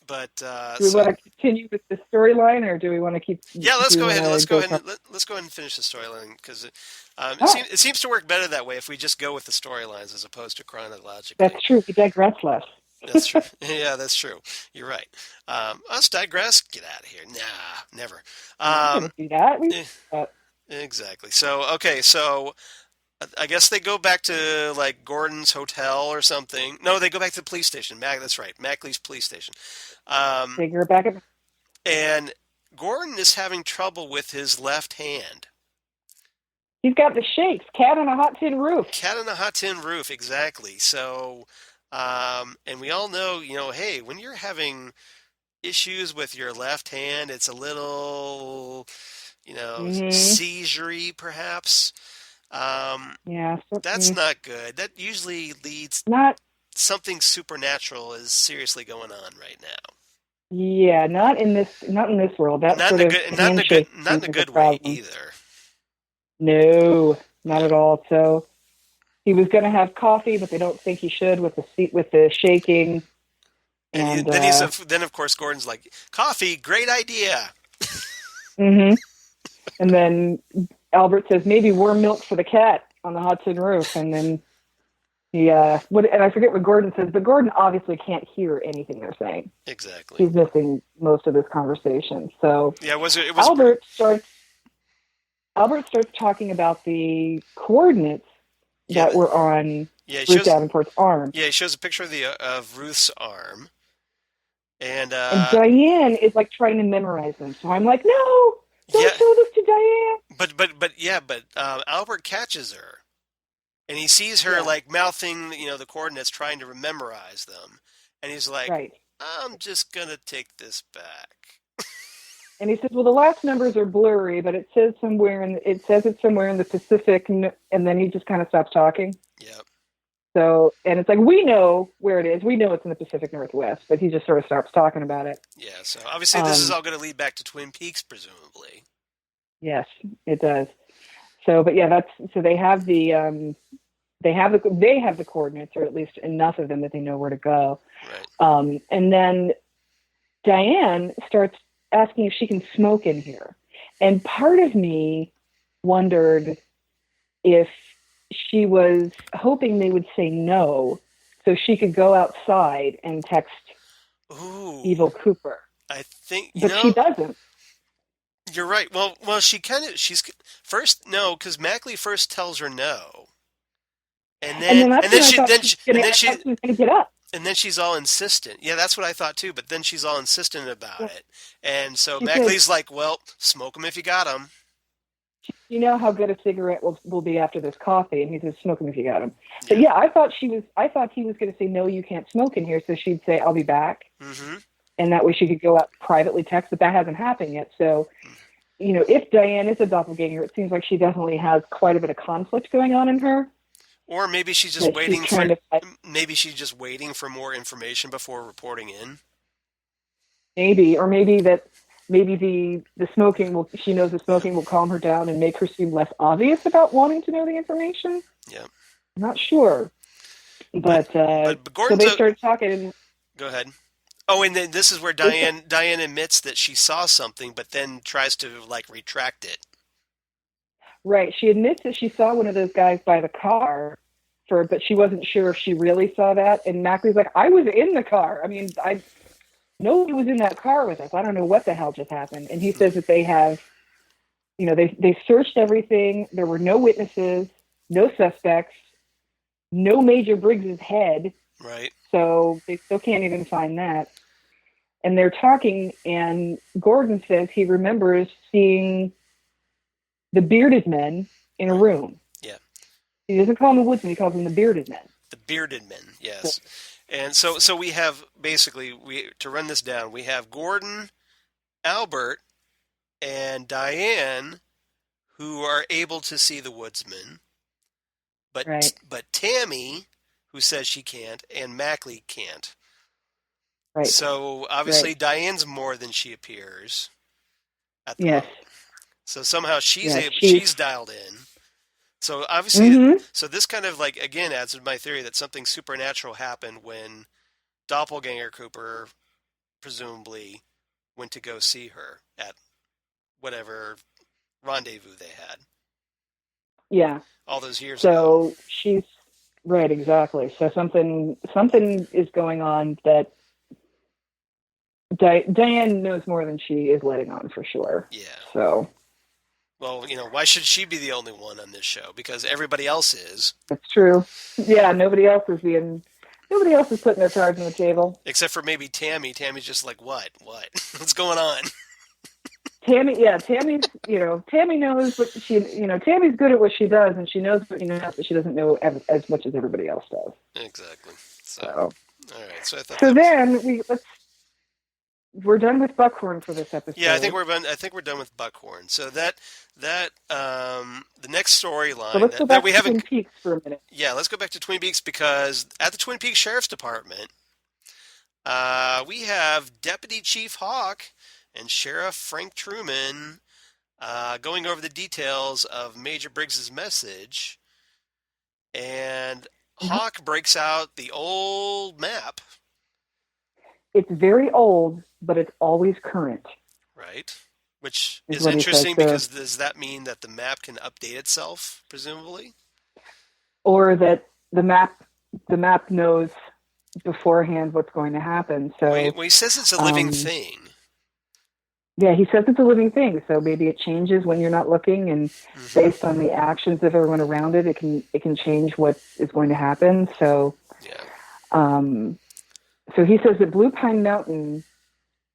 but do we so want to continue with the storyline, or do we want to keep? yeah, Do we want to let's go go? ahead and let's go ahead and finish the storyline because Oh, it seems to work better that way if we just go with the storylines as opposed to chronologically. that's true. We digress less. That's true. Yeah, that's true. You're right. Us digress. Get out of here. Nah, never. We're not Um, going to do that. eh, Uh, exactly. So okay, so I guess they go back to like Gordon's hotel or something. No, they go back to the police station. That's right, Mackley's police station. Um, Take her back up. and Gordon is having trouble with his left hand. He's got the shakes. Cat on a hot tin roof. Cat on a hot tin roof, exactly. So, and we all know, hey, when you're having issues with your left hand, it's a little, Mm-hmm. seizure-y, perhaps. Yeah. That's not good. That usually leads Not. something supernatural is seriously going on right now. Yeah. Not in this. Not in this world. That Not in sort a of good, handshake not in a is a good way problem. either. No, not Yeah. at all. So he was going to have coffee, but they don't think he should with the shaking. And Then of course Gordon's like, coffee, great idea. hmm and then Albert says maybe warm milk for the cat on the hot tin roof, and then he and I forget what Gordon says, but Gordon obviously can't hear anything they're saying. Exactly. He's missing most of this conversation. So Yeah, it was Albert starts talking about the coordinates yeah, that were on yeah, Ruth Davenport's arm. yeah, he shows a picture of Ruth's arm. And And Diane is like trying to memorize them. So I'm like, no, don't yeah, show this to Diane. but Albert catches her. And he sees her Yeah. like mouthing, the coordinates, trying to memorize them. And he's like, Right. I'm just gonna take this back. And he says, well, the last numbers are blurry, but it says it's somewhere in the Pacific, and then he just kind of stops talking. Yep. So, and it's like, we know where it is. We know it's in the Pacific Northwest, but he just sort of stops talking about it. Yeah, so obviously this is all going to lead back to Twin Peaks, presumably. Yes, it does. So, but yeah, so they have the coordinates, or at least enough of them that they know where to go. Right. And then Diane starts asking if she can smoke in here. And part of me wondered, if she was hoping they would say no so she could go outside and text Ooh, evil Cooper. I think, But she doesn't. you're right. Well, she's first no, because Mackley first tells her no, and And then then that's and then when I she thought then she was she, gonna I thought she was gonna get up. and then she's all insistent. Yeah, that's what I thought too. But then she's all insistent about it, and so She says, Mackley's like, "Well, smoke 'em if you got 'em." "You know how good a cigarette will be after this coffee," and he says, "Smoke them if you got them." But Yeah. yeah, I thought he was going to say, "No, you can't smoke in here," so she'd say, "I'll be back," Mm-hmm. and that way she could go out privately text. But that hasn't happened yet. So if Diane is a doppelganger, it seems like she definitely has quite a bit of conflict going on in her Or maybe she's just that she's waiting for trying to fight. maybe she's just waiting for more information before reporting in. Maybe, or maybe the smoking will. She knows the Yeah. smoking will calm her down and make her seem less obvious about wanting to know the information. Yeah. I'm not sure, But but but so Gordon's they a started talking, and go ahead. Oh, and then this is where they Diane admits that she saw something, but then tries to like retract it. right. She admits that she saw one of those guys by the car but she wasn't sure if she really saw that. And Mackley's like, I was in the car. I mean, nobody was in that car with us. I don't know what the hell just happened. And he says that they have, they searched everything. There were no witnesses, no suspects, no Major Briggs's head. Right. So they still can't even find that. And they're talking, and Gordon says he remembers seeing the bearded men in a Right. room. Yeah. He doesn't call them the woodsmen, he calls them the bearded men. The bearded men. Yes. And so we have basically we to run this down. We have Gordon, Albert, and Diane who are able to see the woodsman, Right, but Tammy who says she can't and Mackley can't. right, So obviously right. Diane's more than she appears at the Yes, moment. So somehow yes. she's dialed in. So obviously, Mm-hmm. so this kind of like again adds to my theory that something supernatural happened when Doppelganger Cooper presumably went to go see her at whatever rendezvous they had Yeah. all those years ago. So she's right, exactly. So something is going on that Diane knows more than she is letting on for sure. Yeah. So Well, why should she be the only one on this show? Because everybody else is, that's true. Yeah, nobody else is putting their cards on the table. except for maybe Tammy. Tammy's just like, what? What's going on? Tammy knows what Tammy's good at what she does, and she knows what she knows, but she doesn't know as much as everybody else does. Exactly. So, So, all right. So I thought so that was. then we're done with Buckhorn for this Yeah, episode. I think we're done with Buckhorn. So that the next So storyline let's go that back we to haven't. Twin Peaks for a minute. Yeah, let's go back to Twin Peaks because at the Twin Peaks Sheriff's Department, we have Deputy Chief Hawk and Sheriff Frank Truman going over the details of Major Briggs's message, and Hawk breaks out the old map, It's very old, but it's always current, right? Which is is what he says. interesting So, because does that mean that the map can update itself, presumably? or that the map knows beforehand what's going to happen. So, Well, he says it's a living um, thing. yeah, he says it's a living thing. So maybe it changes when you're not looking, and Hmm. based on the actions of everyone around it, it can change what is going to happen. So, Yeah. um, so he says that Blue Pine Mountain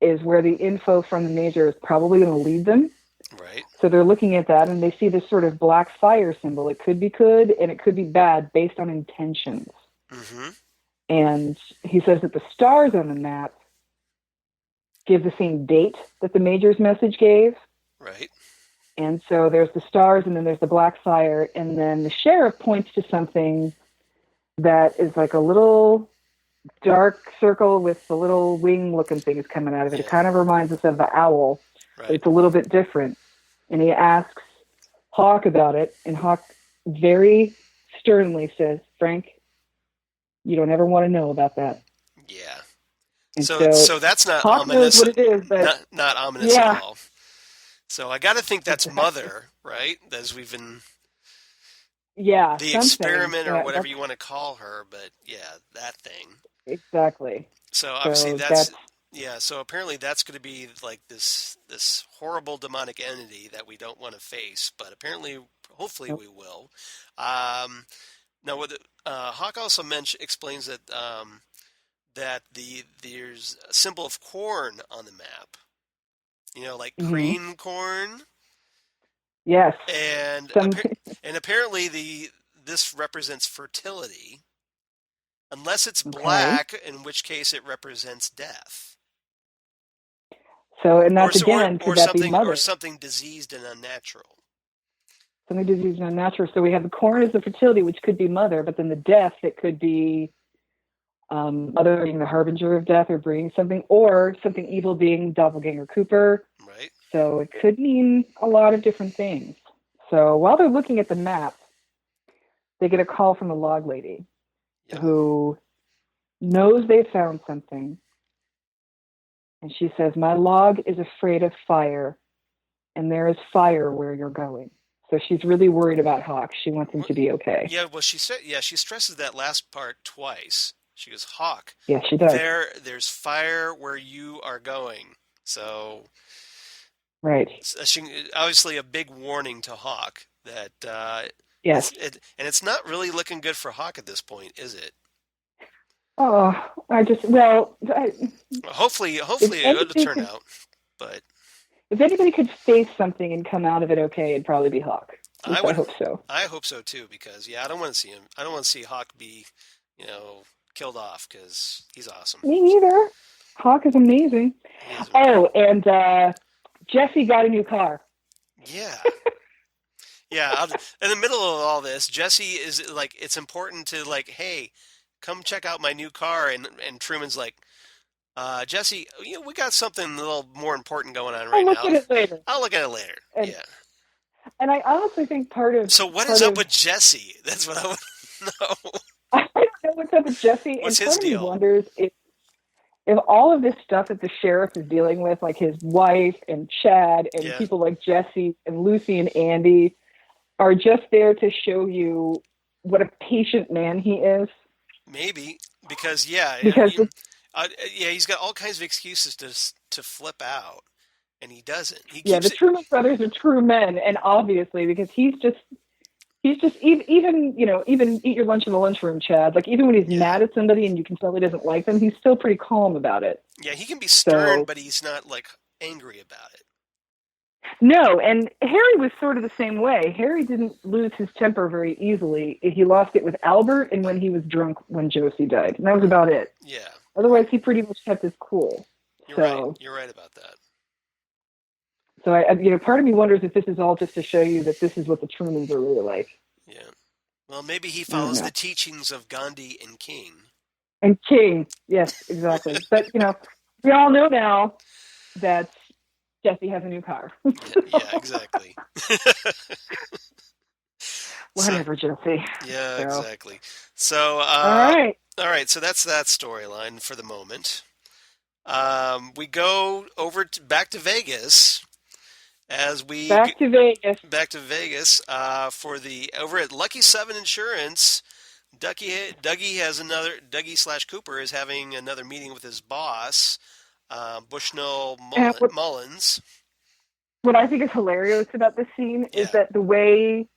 is where the info from the major is probably going to lead them. Right. So they're looking at that, and they see this sort of black fire symbol. It could be good, and it could be bad based on intentions. Hmm. And he says that the stars on the map give the same date that the major's message gave. Right. And so there's the stars, and then there's the black fire, and then the sheriff points to something that is like a little dark circle with the little wing-looking things coming out of it. Yeah. It kind of reminds us of the owl, but Right. it's a little bit different. And he asks Hawk about it, and Hawk very sternly says, "Frank, you don't ever want to know about that." Yeah. And So that's not Hawk knows ominous. what it is, but Not ominous at yeah, all. So I got to think that's Mother, right? As we've been Yeah, the something. experiment or Yeah, whatever that's you want to call her, but yeah, that thing. exactly. So obviously So that's that's yeah. So apparently that's going to be like this horrible demonic entity that we don't want to face, but apparently, hopefully, we will. Um, Now, what Hawk also explains that that there's a symbol of corn on the map. You know, like hmm cream corn, yes. and Some apparently the this represents fertility, unless it's okay. black, in which case it represents death. So and Or that's so, again, could that be or mother? something diseased and unnatural. Something disease and unnatural. So we have the corn as the fertility, which could be mother, but then the death, it could be mother being the harbinger of death or bringing something, or something evil being doppelganger Cooper. Right? So it could mean a lot of different things. So while they're looking at the map, they get a call from the log lady Yep. who knows they found something. And she says, my log is afraid of fire, and there is fire where you're going. So she's really worried about Hawk. She wants him What? to be okay. Yeah. Well, she said. Yeah, she stresses that last part twice. She goes, "Hawk, Yes, she does. there's fire where you are going." So, Right. she, obviously a big warning to Hawk that Yes. and it's not really looking good for Hawk at this point, is it? Oh, I just, well, if Hopefully it'll anybody turn could, out. But if anybody could face something and come out of it okay, it'd probably be Hawk. At I least I would, hope so. I hope so too, because yeah, I don't want to see him. I don't want to see Hawk be, you know, killed off because he's awesome. Me neither. Hawk is amazing. He is amazing. Oh, and Jesse got a new car. Yeah. Yeah, in the middle of all this, Jesse is like, it's important to like, hey, come check out my new car, and Truman's like, Jesse, we got something a little more important going on I'll right look now. at it later. I'll look at it later. And Yeah. and I honestly think So what is part up of with Jesse? That's what I want to know. I don't know what's up with Jesse, What's and his part of me deal? wonders if all of this stuff that the sheriff is dealing with, like his wife and Chad and Yeah, people like Jesse and Lucy and Andy, are just there to show you what a patient man he is. maybe because yeah, I Because mean, yeah, he's got all kinds of excuses to flip out, and he doesn't. He yeah, keeps the it. Truman brothers are true men, and obviously because he's just even eat your lunch in the lunchroom, Chad. Like even when he's Yeah, mad at somebody and you can tell he doesn't like them, he's still pretty calm about it. yeah, he can be stern, So but he's not like angry about it. no, and Harry was sort of the same way. Harry didn't lose his temper very easily. He lost it with Albert and when he was drunk when Josie died, and that was about it. Yeah, Otherwise, he pretty much kept his cool. you're right. So, You're right about that. so part of me wonders if this is all just to show you that this is what the Trumans are really like. Yeah. Well, maybe he I don't follows know. the teachings of Gandhi and King. And King, yes, exactly. But we all know now that Jesse has a new car. Yeah, yeah, exactly. So, Whatever, Jesse. yeah, So, exactly. So, all right, all right. So that's that storyline for the moment. We go back to Vegas as back to Vegas. back to Vegas for the over at Lucky Seven Insurance. Dougie has another Dougie slash Cooper is having another meeting with his boss, Bushnell And Mullins. what I think is hilarious about this scene is Yeah, that the way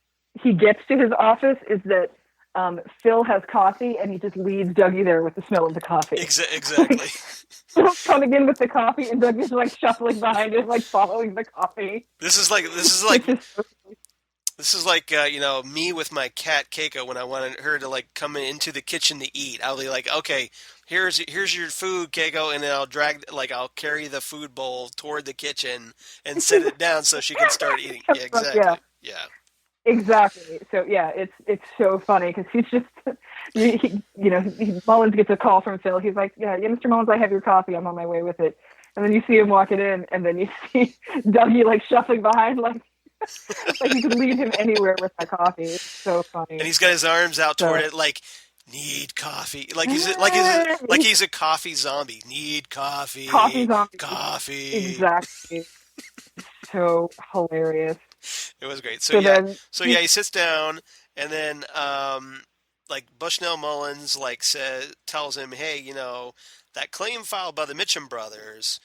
he gets to his office is that Phil has coffee and he just leaves Dougie there with the smell of the coffee. exactly. Phil's coming in with the coffee and Dougie's like shuffling behind it, like following the coffee. This is like Which is me with my cat Keiko when I wanted her to like come into the kitchen to eat. I'll be like, okay, here's your food, Keiko, and then I'll carry the food bowl toward the kitchen and set it down so she can start eating. Yeah, yeah, exactly. Yeah. exactly. So yeah, it's so funny because he's just Mullins gets a call from Phil. He's like, yeah, Mr. Mullins, I have your coffee. I'm on my way with it. And then you see him walking in, and then you see Dougie like shuffling behind, like you could leave him anywhere with that coffee. It's so And funny. he's got his arms out toward So it like need coffee. Like he's a coffee zombie. Need coffee coffee. zombie. Coffee. Exactly. So hilarious. It was great. So then So yeah, he sits down And then like Bushnell Mullins like says tells him, hey, that claim filed by the Mitchum brothers.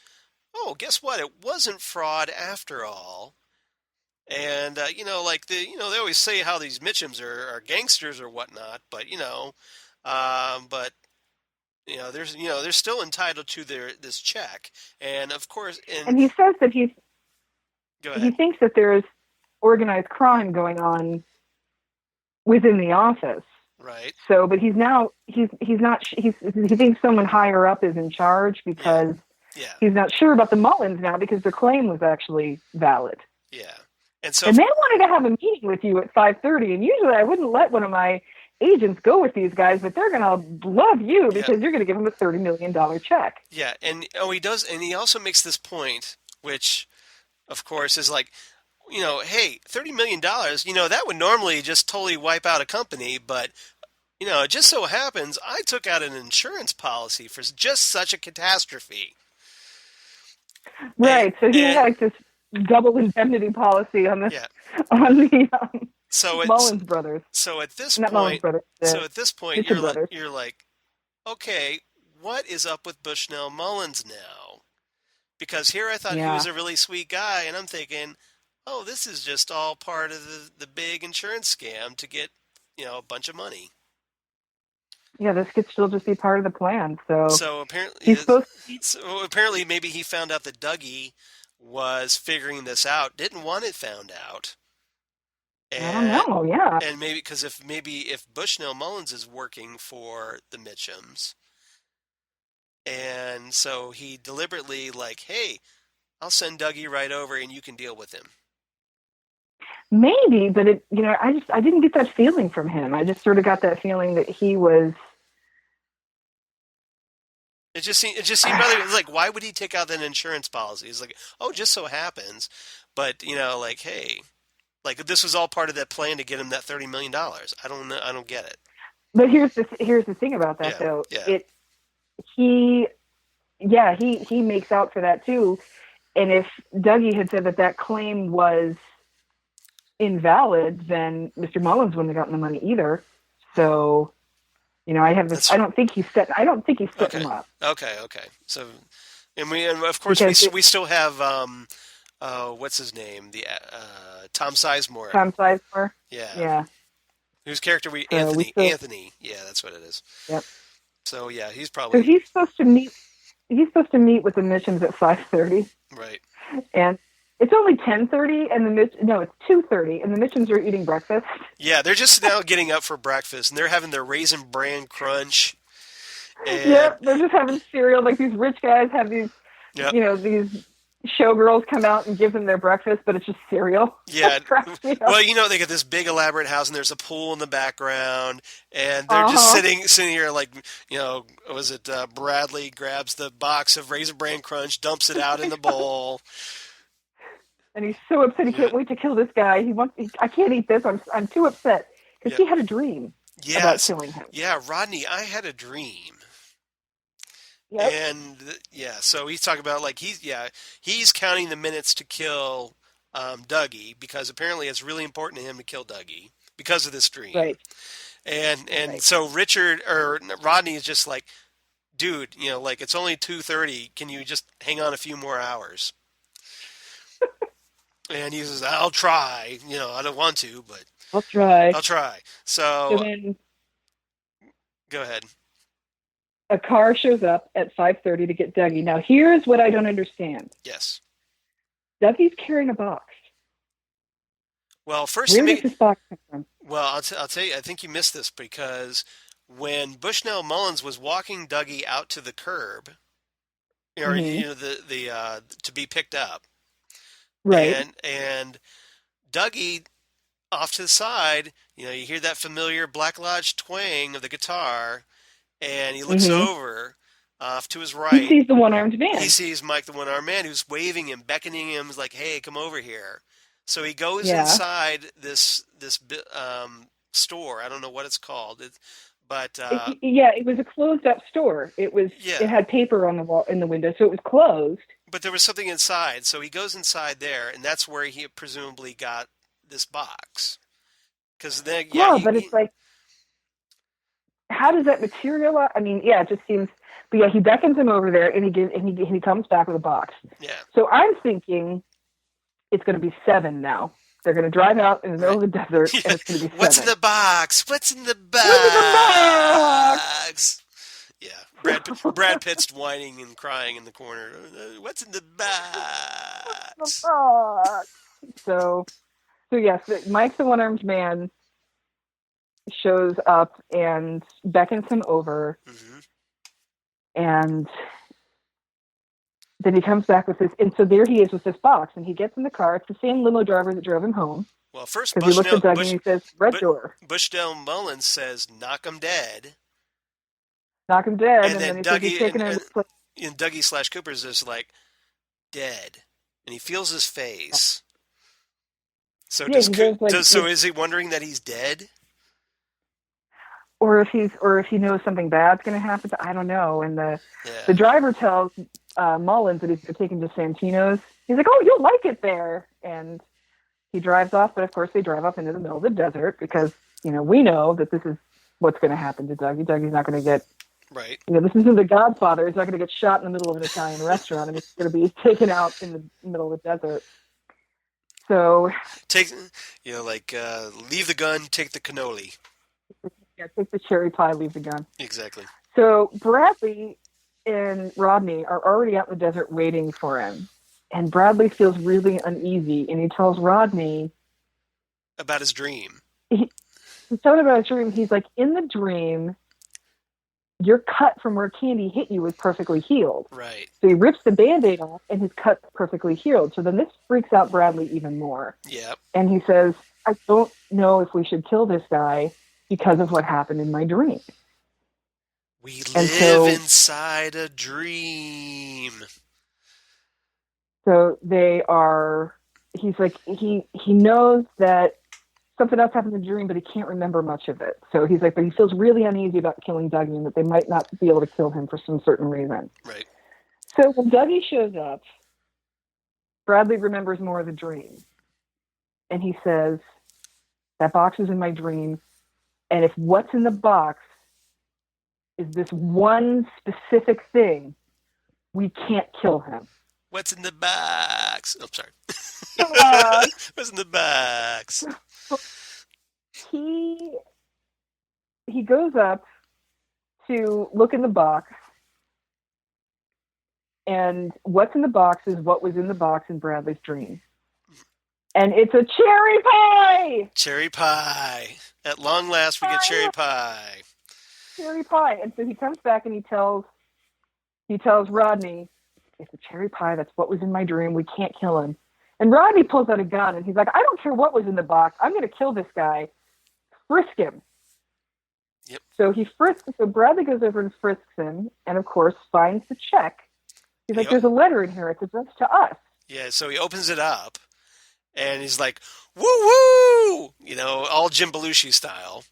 Oh, guess what? It wasn't fraud after all. And like they always say how these Mitchums are gangsters or whatnot, but but they're still entitled to their this check. And of course, and And he says that go he ahead. thinks that there's organized crime going on within the office. Right? So, but he's not he thinks someone higher up is in charge Yeah, because yeah, he's not sure about the Mullins now because the claim was actually valid. yeah. And so, And they wanted to have a meeting with you at 5:30, and usually I wouldn't let one of my agents go with these guys, but they're going to love you yeah, because you're going to give them a $30 million check. yeah. And he does, and he also makes this point, which of course is like, hey, $30 million, that would normally just totally wipe out a company, but it just so happens I took out an insurance policy for just such a catastrophe. And, Right. So he and had this double indemnity policy on yeah, the so it's Mullins brothers, so at this not Mullins point, brothers, so the at this point, Mitchell brothers. you're like, okay, what is up with Bushnell Mullins now? Because here I thought he was Yeah. a really sweet guy, and I'm thinking, oh, this is just all part of the big insurance scam to get a bunch of money. Yeah, this could still just be part of the plan. So So apparently, he's supposed to, maybe he found out that Dougie was figuring this out, didn't want it found out, I don't and know. Yeah. maybe because if Bushnell Mullins is working for the Mitchums, and so he deliberately like, hey, I'll send Dougie right over, and you can deal with him. Maybe, but I didn't get that feeling from him. I just sort of got that feeling that he was It just seemed rather it's like why would he take out an insurance policy? It's like, oh, just so happens, but like, hey, like this was all part of that plan to get him that $30 million. I don't know, I don't get it. but here's the thing about that Yeah, though. yeah, It he yeah, he makes out for that too. And if Dougie had said that that claim was invalid, then Mr. Mullins wouldn't have gotten the money either. So, I have this. that's I don't think he set okay, them up okay. So, and of course because we still have what's his name, the Tom Sizemore, Tom Sizemore. yeah, Yeah. whose character we So we still. Anthony, yeah, that's what it is. Yep. So yeah, he's So probably he's supposed to meet. He's supposed to meet with the Mitchums at 5:30, right. and it's only 10:30, and no, it's 2:30, and the Mitchums are eating breakfast. Yeah, they're just now getting up for breakfast, and they're having their Raisin Bran Crunch, and Yep, they're just having cereal. Like these rich guys have these, yep, these showgirls come out and give them their breakfast, but it's just cereal. yeah. Cracks me Well, up. they got this big elaborate house, and there's a pool in the background, and they're Uh just huh. sitting here like, was it Bradley grabs the box of Raisin Bran Crunch, dumps it out in the bowl. And he's so upset he Yeah, can't wait to kill this guy. I can't eat this. I'm too upset because yeah, he had a dream about yes, killing him. yeah. Rodney, I had a dream. Yep. And yeah, so he's talking about like he's counting the minutes to kill Dougie because apparently it's really important to him to kill Dougie because of this dream. Right. And Right. so Richard or Rodney is just like, dude, like it's only 2:30. Can you just hang on a few more hours? And he says, I'll try. I don't want to, but I'll try. I'll try. So So then go ahead. a car shows up at 5:30 to get Dougie. Now here's what I don't understand. Yes. Dougie's carrying a box. Well, first, Where does this box come from? well, I'll tell you, I think you missed this because when Bushnell Mullins was walking Dougie out to the curb, or Hmm. the to be picked up, Right. and Dougie off to the side, you hear that familiar Black Lodge twang of the guitar, and he looks Hmm. over off to his He right. sees the one-armed He man. sees Mike the One Armed Man who's waving him, beckoning him, like, "Hey, come over here." So he goes Yeah. inside this store. I don't know what it's called, but Yeah, it was a closed-up store. It yeah, had paper on the wall in the window, so it was closed. but there was something inside. So he goes inside there, and that's where he presumably got this box. Because then, yeah, Yeah, but it's like, how does that materialize? I mean, yeah, it just seems. But yeah, he beckons him over there, and he comes back with a box. yeah, So I'm thinking it's going to be 7 now. They're going to drive out in the middle right. of the desert, and Yeah. it's going to be What's in 7. the box? What's in the What's in the box? box? Yeah, Brad Pitt's whining and crying in the corner. What's in the What's in the box? box? So, so yes, Mike the one-armed man shows up and beckons him over, Hmm. and then he comes back with this, and so there he is with this box, and he gets in the car. It's the same limo driver that drove him home, Well, first because he looks at Doug and he says, "Red door, Bushdale Mullins says, "Knock 'em dead," knock him dead," and and then then he says he's taking him to this place. Dougie slash Cooper's is like dead, and he feels his face. So Yeah, he goes so is he wondering that he's dead? or if he knows something bad's going to happen. I don't know. And the Yeah, driver tells Mullins that he's taking to Santino's. He's like, "Oh, you'll like it there," and he drives off. But of course, they drive off into the middle of the desert because we know that this is what's going to happen to Dougie. Dougie's not going to get. right. This isn't The Godfather. He's not going to get shot in the middle of an Italian restaurant, and he's going to be taken out in the middle of the desert. So Take, leave the gun, take the cannoli. yeah, take the cherry pie, leave the gun. Exactly. So Bradley and Rodney are already out in the desert waiting for him. And Bradley feels really uneasy, and he tells Rodney About his dream. he's talking about his dream. He's like, in the dream, your cut from where Candy hit you was perfectly healed. Right. So he rips the Band-Aid off, and his cut's perfectly healed. So then this freaks out Bradley even more. Yep. And he says, I don't know if we should kill this guy because of what happened in my dream. We live inside a dream. So he's like, he knows that something else happened in the dream, but he can't remember much of it. So he's like, but he feels really uneasy about killing Dougie and that they might not be able to kill him for some certain reason. Right. So when Dougie shows up, Bradley remembers more of the dream. And he says, that box is in my dream. And if what's in the box is this one specific thing, we can't kill him. What's in the box? Oh, sorry. What's in the box? He goes up to look in the box, and what's in the box is what was in the box in Bradley's dream. And it's a cherry pie! Cherry pie. At long last, we get cherry pie. Cherry pie. And so he comes back and he tells Rodney, it's a cherry pie. That's what was in my dream. We can't kill him. And Rodney pulls out a gun and he's like, I don't care what was in the box. I'm going to kill this guy. Frisk him. Yep. So Bradley goes over and frisks him and, of course, finds the check. He's like, there's a letter in here. It's addressed to us. Yeah, so he opens it up and he's like, woo-woo! All Jim Belushi style.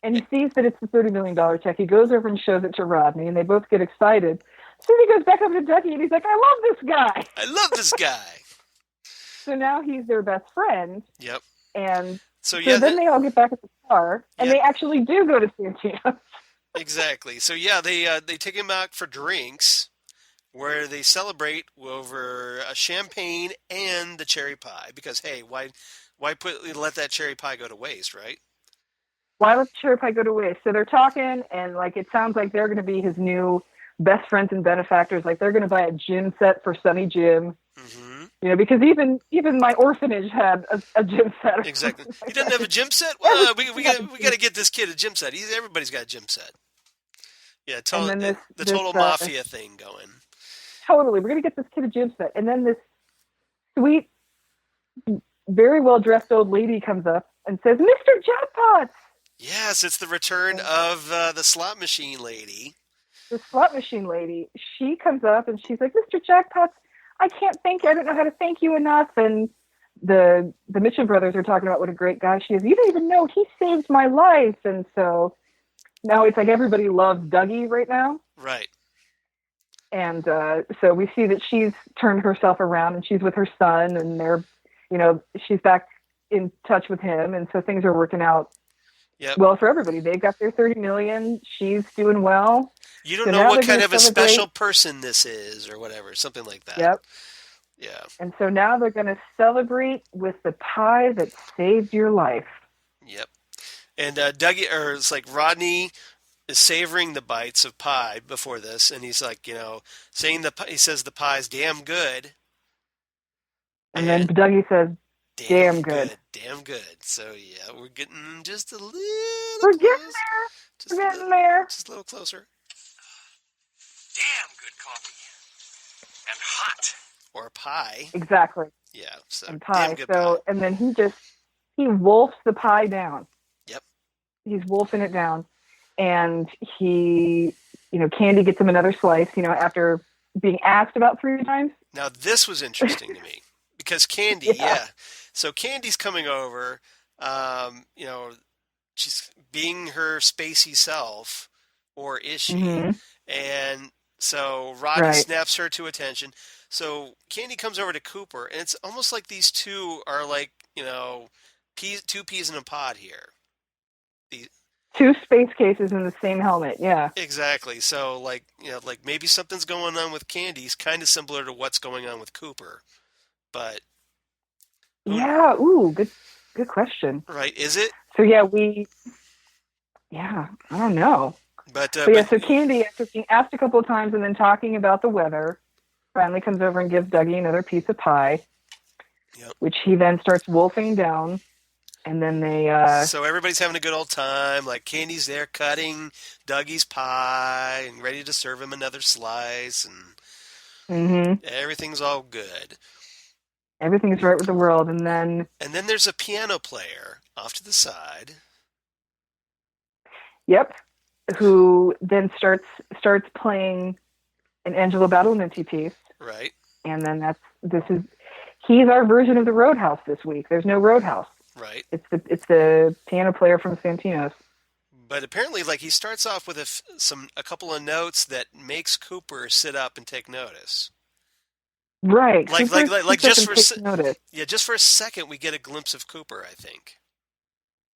And he sees that it's the $30 million check. He goes over and shows it to Rodney, and they both get excited. So he goes back over to Dougie, and he's like, I love this guy. I love this guy. So now he's their best friend. Yep. And so then they all get back at the car, and they actually do go to Santino's. Exactly. So yeah, they take him back for drinks, where they celebrate over a champagne and the cherry pie. Because hey, why let that cherry pie go to waste, right? Why let the cherry pie go to waste? So they're talking, and it sounds like they're going to be his new best friends and benefactors. Like they're going to buy a gym set for Sonny Jim. Mm-hmm. Because even my orphanage had a gym set. Exactly. He doesn't have a gym set. Well, we got to get this kid a gym set. Everybody's got a gym set. Yeah, the total mafia thing going. Totally, we're going to get this kid a gym set, and then this sweet, very well dressed old lady comes up and says, "Mr. Jackpots." Yes, it's the return of the slot machine lady. The slot machine lady. She comes up and she's like, "Mr. Jackpots, I can't thank you. I don't know how to thank you enough." And the Mitchum brothers are talking about what a great guy she is. You don't even know he saved my life. And so now it's like everybody loves Dougie right now. Right. And so we see that she's turned herself around and she's with her son, and she's back in touch with him, and so things are working out Yep. well for everybody. They got their 30 million. She's doing well. You don't So know now what they're kind going to of a special celebrate. person this is, or whatever, something like that. Yep. Yeah. And so now they're going to celebrate with the pie that saved your life. Yep. And Dougie, or it's like Rodney is savoring the bites of pie before this, and he's like, saying he says the pie's damn good, And then and Dougie says, damn damn good. good, damn good. So yeah, we're getting just a little We're getting close, there. just We're getting there. just a little closer. Damn good coffee. And hot. Or pie. Exactly. Yeah, so And damn pie. good pie. So, and then he wolfs the pie down. Yep. He's wolfing it down. And Candy gets him another slice, after being asked about 3 times. Now this was interesting to me because Candy, yeah. So Candy's coming over, she's being her spacey self, or is she? Mm-hmm. And so Rodney Right. snaps her to attention. So Candy comes over to Cooper, and it's almost like these two are like, two peas in a pod here. The, 2 space cases in the same helmet. Yeah. exactly. So like, maybe something's going on with Candy's kind of similar to what's going on with Cooper, but Yeah. Ooh, good question. right? Is it? So I don't know. But So Candy, after being asked a couple of times and then talking about the weather, finally comes over and gives Dougie another piece of pie, yep. which he then starts wolfing down. And then they... So everybody's having a good old time. Like Candy's there cutting Dougie's pie and ready to serve him another slice, and everything's all good. Everything's right with the world. And then there's a piano player off to the side. Yep. Who then starts playing an Angelo Badalamenti piece. Right. And then he's our version of the Roadhouse this week. There's no Roadhouse. Right. It's the piano player from Santino's. But apparently, like, he starts off with a couple of notes that makes Cooper sit up and take notice. Right. Like just for notice. Yeah, just for a second we get a glimpse of Cooper, I think.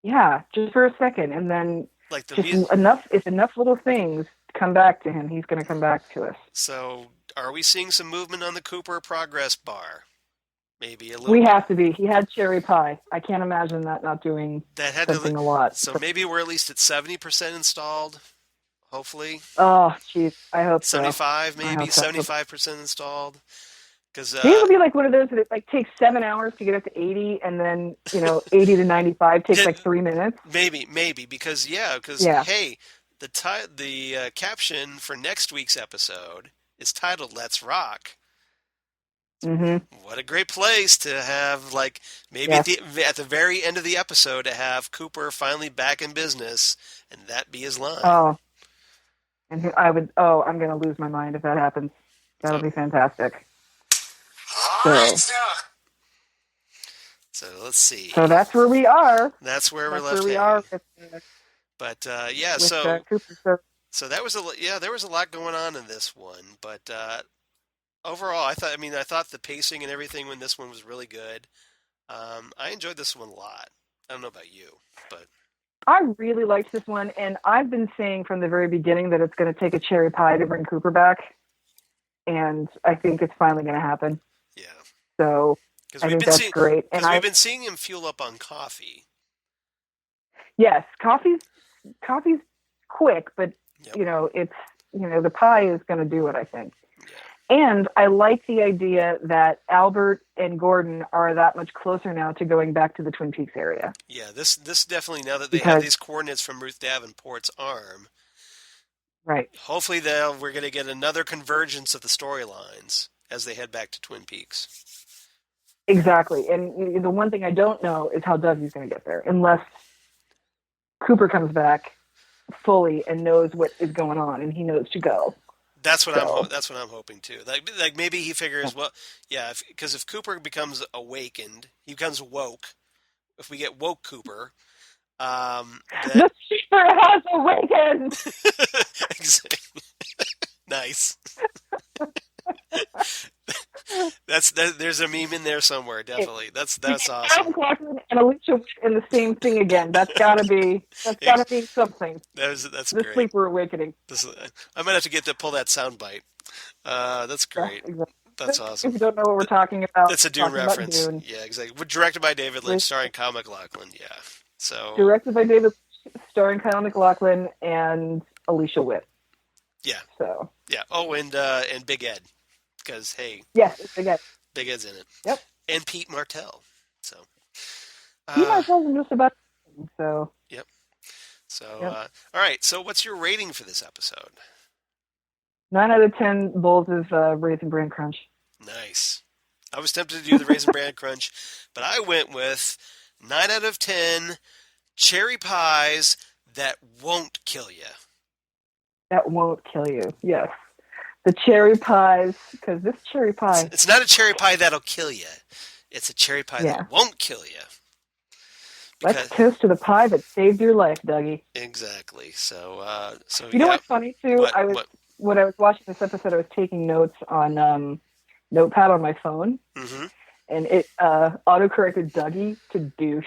Yeah, just for a second, and then like the just enough little things come back to him, he's going to come back to us. So, are we seeing some movement on the Cooper progress bar? Maybe a little. We have to be. He had cherry pie. I can't imagine that not doing something a lot. So maybe we're at least at 70% installed. Hopefully. Oh, jeez. I hope 75, so. maybe 75% installed. Because maybe it'll be like one of those that it takes 7 hours to get up to 80, and then 80 to 95 takes like 3 minutes. Maybe because hey, the caption for next week's episode is titled "Let's Rock." Mm-hmm. What a great place to have, like, maybe at the very end of the episode to have Cooper finally back in business, and that be his line. Oh, and I'm going to lose my mind if that happens. That'll be fantastic. So let's see. So that's where we are. That's where we're left hanging. But so that was there was a lot going on in this one, but overall, I thought the pacing and everything in this one was really good. I enjoyed this one a lot. I don't know about you, but I really liked this one, and I've been saying from the very beginning that it's going to take a cherry pie to bring Cooper back, and I think it's finally going to happen. Yeah. So I think that's great. And we've been seeing him fuel up on coffee. Yes, coffee's quick, but it's the pie is going to do it, I think. And I like the idea that Albert and Gordon are that much closer now to going back to the Twin Peaks area. Yeah, this definitely, now that they have these coordinates from Ruth Davenport's arm, right? Hopefully we're going to get another convergence of the storylines as they head back to Twin Peaks. Exactly. And the one thing I don't know is how Dougie's going to get there, unless Cooper comes back fully and knows what is going on and he knows to go. That's what I'm hoping too. Like maybe he figures, well, yeah, because if Cooper becomes awakened, he becomes woke. If we get woke Cooper, the Seeker has awakened. Nice. There's a meme in there somewhere, Hey, definitely. we That's get Kyle awesome. MacLachlan and Alicia Witt in the same thing again. That's gotta Ex- mean something. that's The great. sleeper awakening. This, I might have to get to pull that sound bite. That's Yes, great. exactly. That's If awesome. you don't know what we're talking about, That's a we're Dune talking about reference. Dune. Yeah, exactly. Directed by David Lynch, With starring Kyle MacLachlan. Yeah. So, directed by David, starring Kyle MacLachlan and Alicia Witt. yeah, So yeah. Oh, and Big Ed, because hey, yes, again, Big Ed's in it, yep. and Pete Martell. So, He uh, might tell them just about everything, so yep. So, yep. all right. So, what's your rating for this episode? 9 out of 10 bowls of Raisin Bran Crunch. Nice. I was tempted to do the Raisin Bran Crunch, but I went with 9 out of 10 cherry pies that won't kill you. That won't kill you. Yes. The cherry pies, because this cherry pie, It's not a cherry pie that'll kill you. It's a cherry pie yeah. that won't kill you. Let's Because toast to the pie that saved your life, Dougie. exactly. So You know yeah. what's funny too? What what? When I was watching this episode, I was taking notes on Notepad on my phone, Mm-hmm. and it autocorrected Dougie to douche.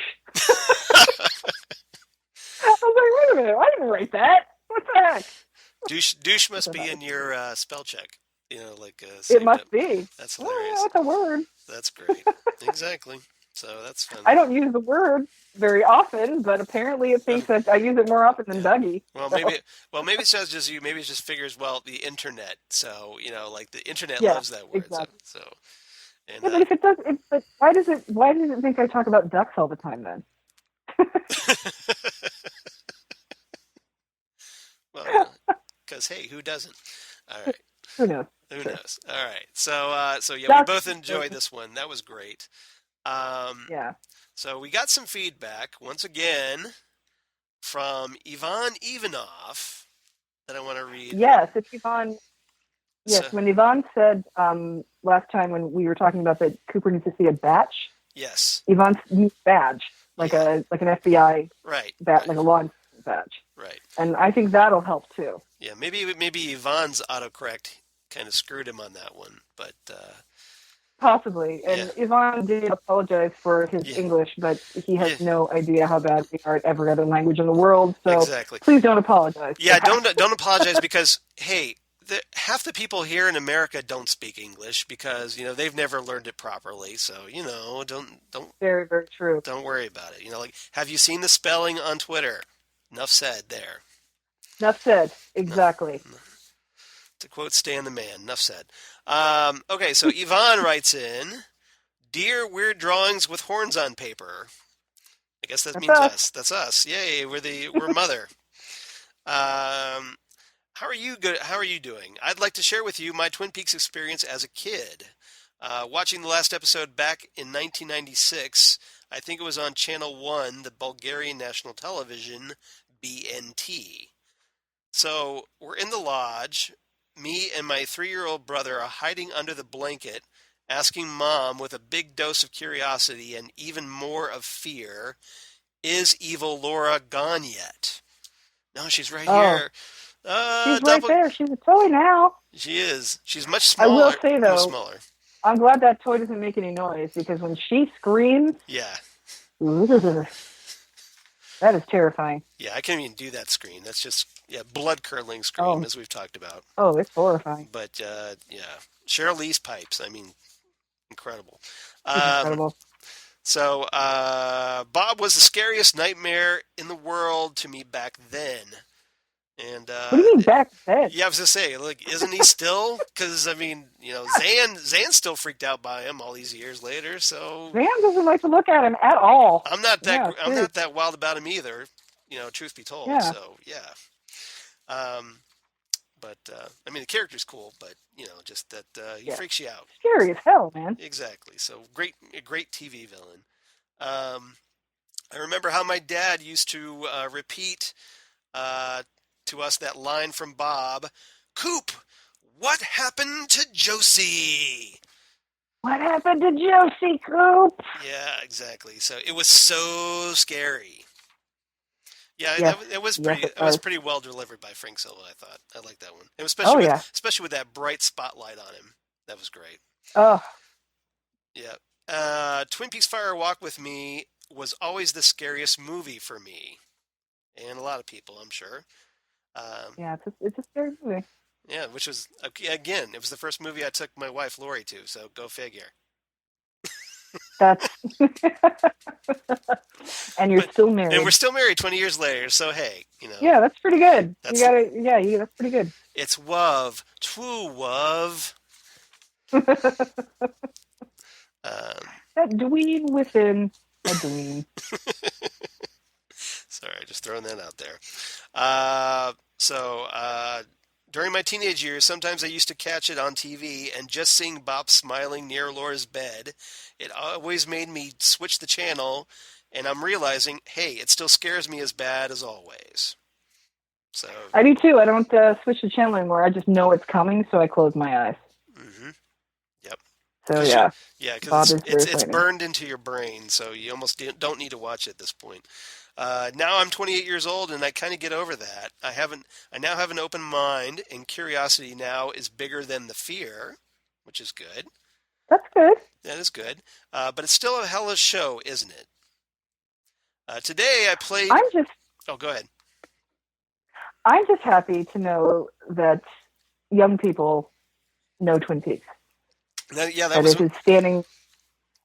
I was like, wait a minute, I didn't write that. What the heck? Douche must be in your spell check. Like It saved must up. be. That's Oh, yeah, hilarious. that's a word. That's great. Exactly. So that's fun. I don't use the word very often, but apparently it thinks that I use it more often than Yeah. Dougie. Well, So, maybe it's not just you. Maybe it just figures the internet. So like the internet yeah, loves that word. exactly. So and Yeah, but if it does, but why does it think I talk about ducks all the time then? well, because hey, who doesn't? All right. Who knows? Who Sure. knows? All right. So yeah, we Ducks. both enjoyed this one. That was great. Um, Yeah. so we got some feedback once again from Ivan Ivanov that I want to read. Yes, it's Yvonne. So Yes, when Yvonne said last time when we were talking about that Cooper needs to see a batch, yes, Yvonne's used badge, like yeah, an FBI right, bat, like a law enforcement badge, right. and I think that'll help too. Yeah, maybe Ivan's autocorrect kind of screwed him on that one, but Possibly. yeah, And Yvonne did apologize for his yeah, English, but he has yeah, no idea how bad we are at every other language in the world. So exactly. please don't apologize. Yeah, don't apologize because hey, half the people here in America don't speak English because they've never learned it properly. So Very, very true. don't worry about it. Like, have you seen the spelling on Twitter? Enough said there. Enough said. No, Exactly. no. To quote Stan the Man, enough said. Okay, so Yvonne writes in, "Dear weird drawings with horns on paper." I guess that That's means us. us. That's us. Yay, we're mother. Um, how are you good? How are you doing? I'd like to share with you my Twin Peaks experience as a kid. Watching the last episode back in 1996, I think it was on Channel 1, the Bulgarian National Television, BNT. So we're in the lodge. Me and my 3-year-old brother are hiding under the blanket, asking Mom with a big dose of curiosity and even more of fear, is evil Laura gone yet? No, she's right Oh, here. she's right Doppel. there. She's a toy now. She is. She's much I will smaller. say, Much though, smaller. I'm glad that toy doesn't make any noise because when she screams, Yeah. that is terrifying. Yeah, I can't even do that scream. That's just blood curdling scream Oh, as we've talked about. oh, it's horrifying. But yeah, Cheryl Lee's pipes. I mean, incredible. She's Um, incredible. so Bob was the scariest nightmare in the world to me back then. And What do you mean back then? yeah, I was gonna say, like, isn't he still? Because I mean, Zan's still freaked out by him all these years later. So Van doesn't like to look at him at all. Yeah, I'm true. not that wild about him either. Truth be told. Yeah, So yeah. Um, but I mean, the character's cool, but just that he yeah. freaks you out. Scary as hell, man. Exactly. So a great TV villain. I remember how my dad used to repeat to us that line from Bob, "Coop, what happened to Josie?" What happened to Josie Coop? Yeah, exactly. So it was so scary. Yeah, Yes, it was yes, pretty. it It was does. pretty well delivered by Frank Silva. I thought. I like that one, and Oh especially yeah, with that bright spotlight on him. That was great. Oh, Yeah. Twin Peaks Fire Walk with Me was always the scariest movie for me, and a lot of people, I'm sure. Um, yeah, it's a scary movie. yeah, which was, again, it was the first movie I took my wife Lori to, so go figure. That's and you're But still and we're married. still married 20 years later, so hey, Yeah, that's pretty good. You that's gotta, yeah, that's pretty good. it's love, true love. Um, That dweeb within a dweeb. Sorry, just throwing that out there. So, during my teenage years, sometimes I used to catch it on TV, and just seeing Bob smiling near Laura's bed, it always made me switch the channel, and I'm realizing, hey, it still scares me as bad as always. So, I do too. I don't switch the channel anymore. I just know it's coming, so I close my eyes. hmm yep. So Because yeah, yeah, Bob because is it's very it's frightening. burned into your brain, so you almost don't need to watch it at this point. Now I'm 28 years old, and I kind of get over that. I now have an open mind, and curiosity now is bigger than the fear, which is good. That's good. That is good. But it's still a hellish show, isn't it? Today I played. I'm just Oh, go ahead. I'm just happy to know that young people know Twin Peaks. Yeah, that That was.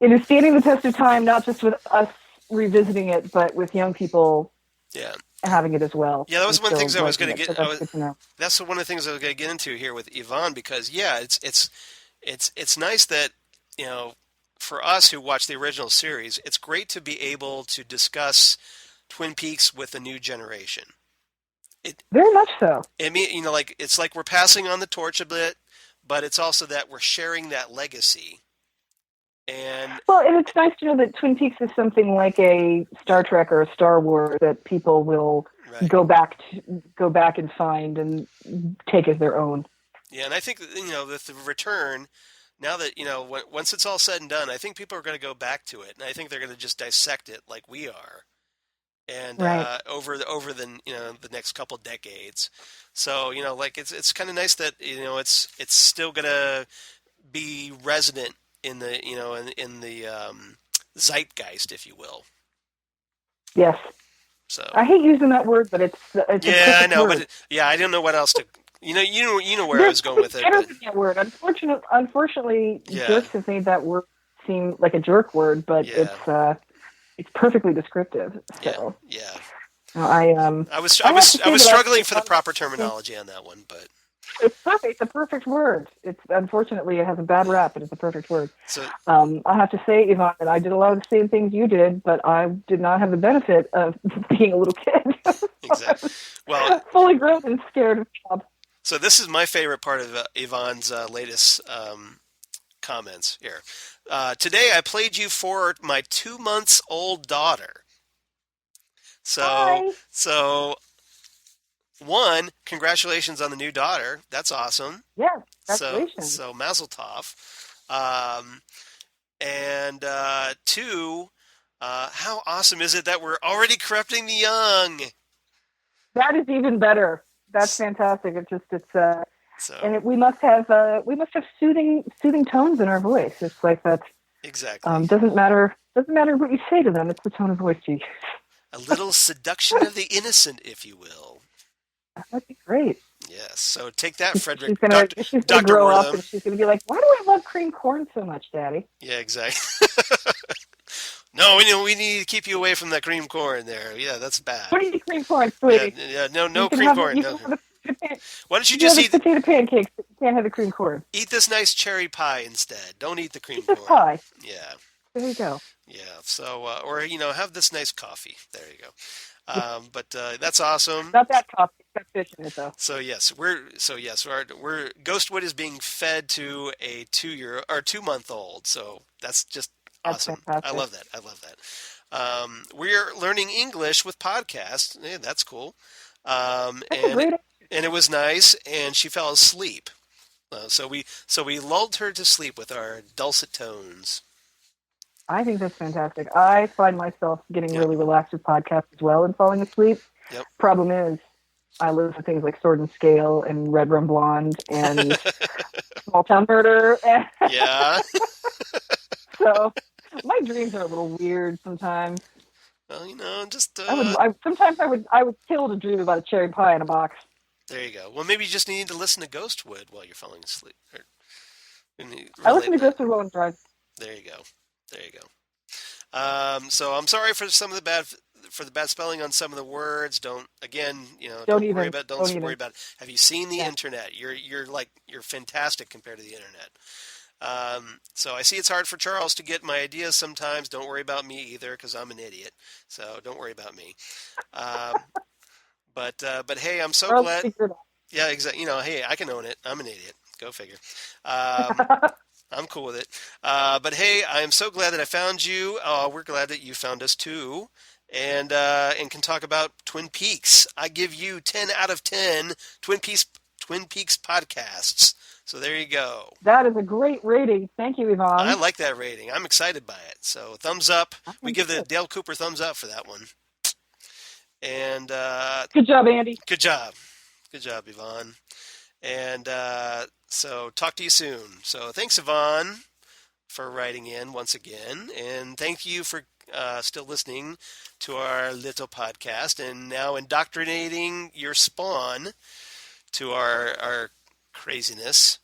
it is standing the test of time, not just with us revisiting it, but with young people Yeah, having it as well. yeah, that was And one of the still things I was going liking to it. So get. that's good to know. That's one of the things I was going to get into here with Yvonne because yeah, it's nice that for us who watch the original series, it's great to be able to discuss Twin Peaks with a new generation. It Very much so. it mean like it's like we're passing on the torch a bit, but it's also that we're sharing that legacy. And Well, and it's nice to know that Twin Peaks is something like a yeah, Star Trek or a Star Wars that people will right. go back and find and take as their own. Yeah, and I think that the return now that once it's all said and done, I think people are going to go back to it, and I think they're going to just dissect it like we are, and Right. over the next couple decades. So like it's kind of nice that it's still going to be resident in the in the zeitgeist, if you will. Yes. So I hate using that word, but it's a yeah, I perfect know, word. but yeah, I don't know what else to. You know where I There's was going something with it, better but than that word. Unfortunately, yeah, jerks have made that word seem like a jerk word, but yeah, it's perfectly descriptive. yeah, So yeah. I I have to was I say was that struggling for the proper terminology on that one, but it's perfect. It's a perfect word. It's unfortunately it has a bad yeah. rap, but it's a perfect word. So I have to say, Yvonne, that I did a lot of the same things you did, but I did not have the benefit of being a little kid. So I exactly. Well, was fully grown and scared of jobs. so this is my favorite part of Yvonne's latest comments here. Today I played you for my 2 months old daughter. So Hi. so one, congratulations on the new daughter. That's awesome. Yes, So congratulations. so Mazel Tov. Um, and two, how awesome is it that we're already corrupting the young? That is even better. That's fantastic. So We must have soothing tones in our voice. It's like that. exactly. Doesn't matter what you say to them. It's the tone of voice you use. A little seduction of the innocent, if you will. That'd be great. Yes. So take that, Frederick, She's gonna Doctor grow up and Wortham. she's gonna be like, "Why do I love cream corn so much, Daddy?" Yeah, exactly. No, we need to keep you away from that cream corn there. Yeah, that's bad. What do you eat cream corn, Yeah, sweetie? yeah, no cream corn. You No. can have Why don't you you can just have the potato pancakes, but you can't have the cream corn. eat this nice cherry pie instead? Don't eat the cream Eat this corn. pie. Yeah, There you go. yeah. So, or have this nice coffee. There you go. But that's awesome. Not that coffee. It's got fish in it though. So yes, we're Ghostwood is being fed to a 2 year or 2 month old. So that's just That's awesome. I fantastic. love that. I love that. We're learning English with podcasts. Yeah, that's cool. Um, That's a and great. and it was nice. And she fell asleep. So we lulled her to sleep with our dulcet tones. I think that's fantastic. I find myself getting Yep. really relaxed with podcasts as well and falling asleep. Yep. Problem is, I listen to things like Sword and Scale and Red Rum Blonde and small town murder. Yeah. So my dreams are a little weird sometimes. Well, just Sometimes I would kill to dream about a cherry pie in a box. there you go. Well, maybe you just need to listen to Ghostwood while you're falling asleep, or I listen relate to that. Ghostwood while I'm driving. There you go. There you go. So I'm sorry for the bad spelling on some of the words. Don't worry about Don't don't worry even. about it. Have you seen the Yeah. internet? You're fantastic compared to the internet. So I see it's hard for Charles to get my ideas sometimes. Don't worry about me either, because I'm an idiot. So don't worry about me. Um, but hey, I'm so Or else glad. figure it Yeah, exactly. Hey, I can own it. I'm an idiot. Go figure. Um, out. I'm cool with it. But hey, I am so glad that I found you. We're glad that you found us too, and can talk about Twin Peaks. I give you 10 out of 10 Twin Peaks podcasts. So there you go. That is a great rating. Thank you, I Yvonne. like that rating. I'm excited by it. So thumbs up. I We am give the too. Dale Cooper thumbs up for that one. And Good job, Andy. good job. Good job, Yvonne. And so talk to you soon. So thanks, Yvonne, for writing in once again. And thank you for still listening to our little podcast and now indoctrinating your spawn to our craziness.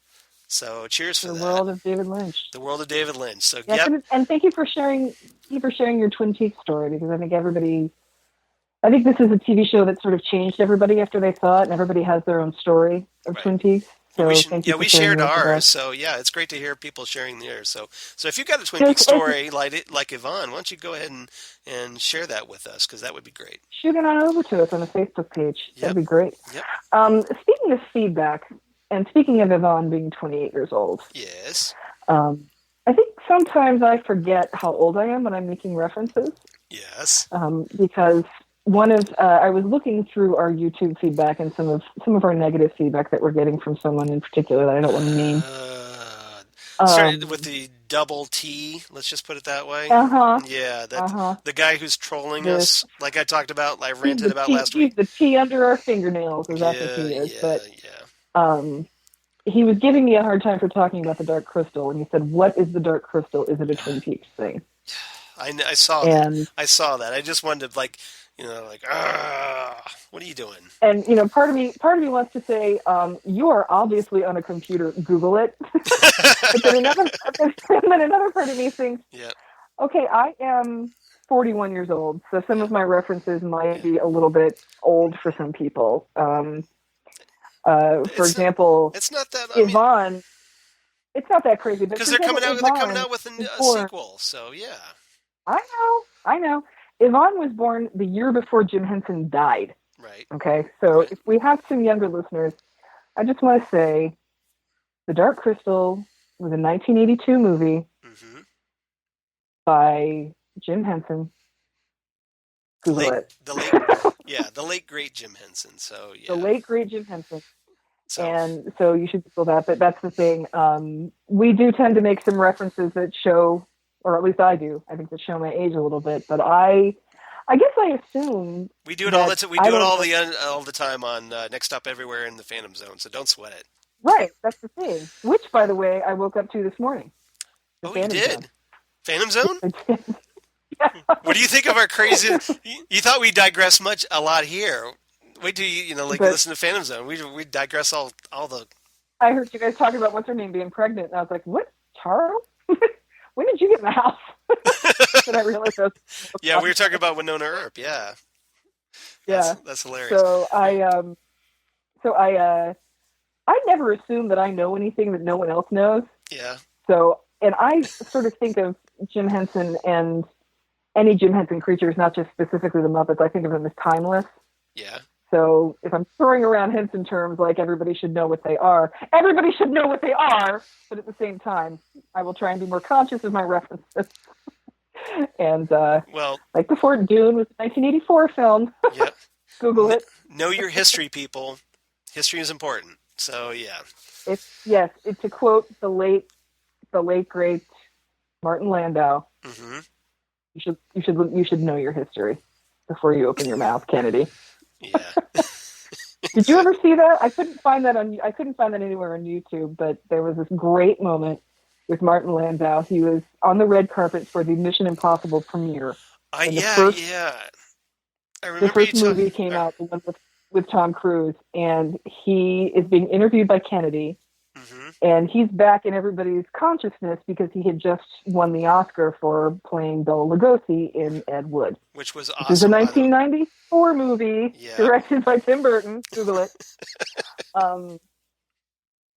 So cheers for The that. world of David Lynch. The world of David Lynch. So, Yes, yep. and thank you for sharing. Thank you for sharing your Twin Peaks story, because I think this is a TV show that sort of changed everybody after they saw it, and everybody has their own story of Right. Twin Peaks. So thank you for we sharing shared yours with ours. us. So yeah, it's great to hear people sharing theirs. So if you've got a Twin Peaks story like Yvonne, why don't you go ahead and share that with us, because that would be great. Shoot it on over to us on the Facebook page. Yep. That'd be great. Yep. Speaking of feedback, and speaking of Yvonne being 28 years old, Yes. I think sometimes I forget how old I am when I'm making references. Yes. Because I was looking through our YouTube feedback and some of our negative feedback that we're getting from someone in particular that I don't want to name. Started with the double T. Let's just put it that way. Yeah, the guy who's trolling us, like I talked about, I ranted about last week. He's the T under our fingernails, as I think he is. Yeah. He was giving me a hard time for talking about the Dark Crystal, and he said, "What is the Dark Crystal? Is it a Twin Peaks thing?" I saw that. I saw that. I just wanted to what are you doing? And part of me wants to say, you are obviously on a computer. Google it. But then another part of me thinks, yeah. Okay, I am 41 years old, so some of my references might be a little bit old for some people. For example, it's not that Yvonne. It's not that crazy, but because they're coming out with a sequel. So yeah. I know. Yvonne was born the year before Jim Henson died. Right. Okay, so if we have some younger listeners, I just want to say, The Dark Crystal was a 1982 movie by Jim Henson. Google it. The late great Jim Henson. So yeah. The late great Jim Henson. And so you should Google that. But that's the thing. We do tend to make some references that show, or at least I do, I think, that show my age a little bit. But I guess I assume we do it all the time on Next Stop Everywhere in the Phantom Zone. So don't sweat it. Right, that's the thing. Which, by the way, I woke up to this morning. Oh, you did? Zone. Phantom Zone? I did. Yeah. What do you think of our crazy? You thought we digress a lot here. Wait till you listen to Phantom Zone. We digress all the. I heard you guys talking about what's her name being pregnant, and I was like, "What, Charles? When did you get in the house?" And I realized that. Yeah, we were talking about Winona Earp. Yeah. That's hilarious. So I never assume that I know anything that no one else knows. Yeah. So, and I sort of think of Jim Henson and any Jim Henson creatures, not just specifically the Muppets. I think of them as timeless. Yeah. So if I'm throwing around Henson terms like everybody should know what they are, everybody should know what they are. But at the same time, I will try and be more conscious of my references. And like before, Dune was a 1984 film. Yep. Google it. Know your history, people. History is important. So yeah. It's to quote the late great Martin Landau. Mm-hmm. You should know your history before you open your mouth, Kennedy. Yeah. Did you ever see that? I couldn't find that anywhere on YouTube, but there was this great moment with Martin Landau. He was on the red carpet for the Mission Impossible premiere. And Yeah. I the remember you first talking. movie came out, the one with Tom Cruise, and he is being interviewed by Kennedy, Mm-hmm. and he's back in everybody's consciousness because he had just won the Oscar for playing Bela Lugosi in Ed Wood. Which was Which is a awesome. 1994 movie directed by Tim Burton. Google it.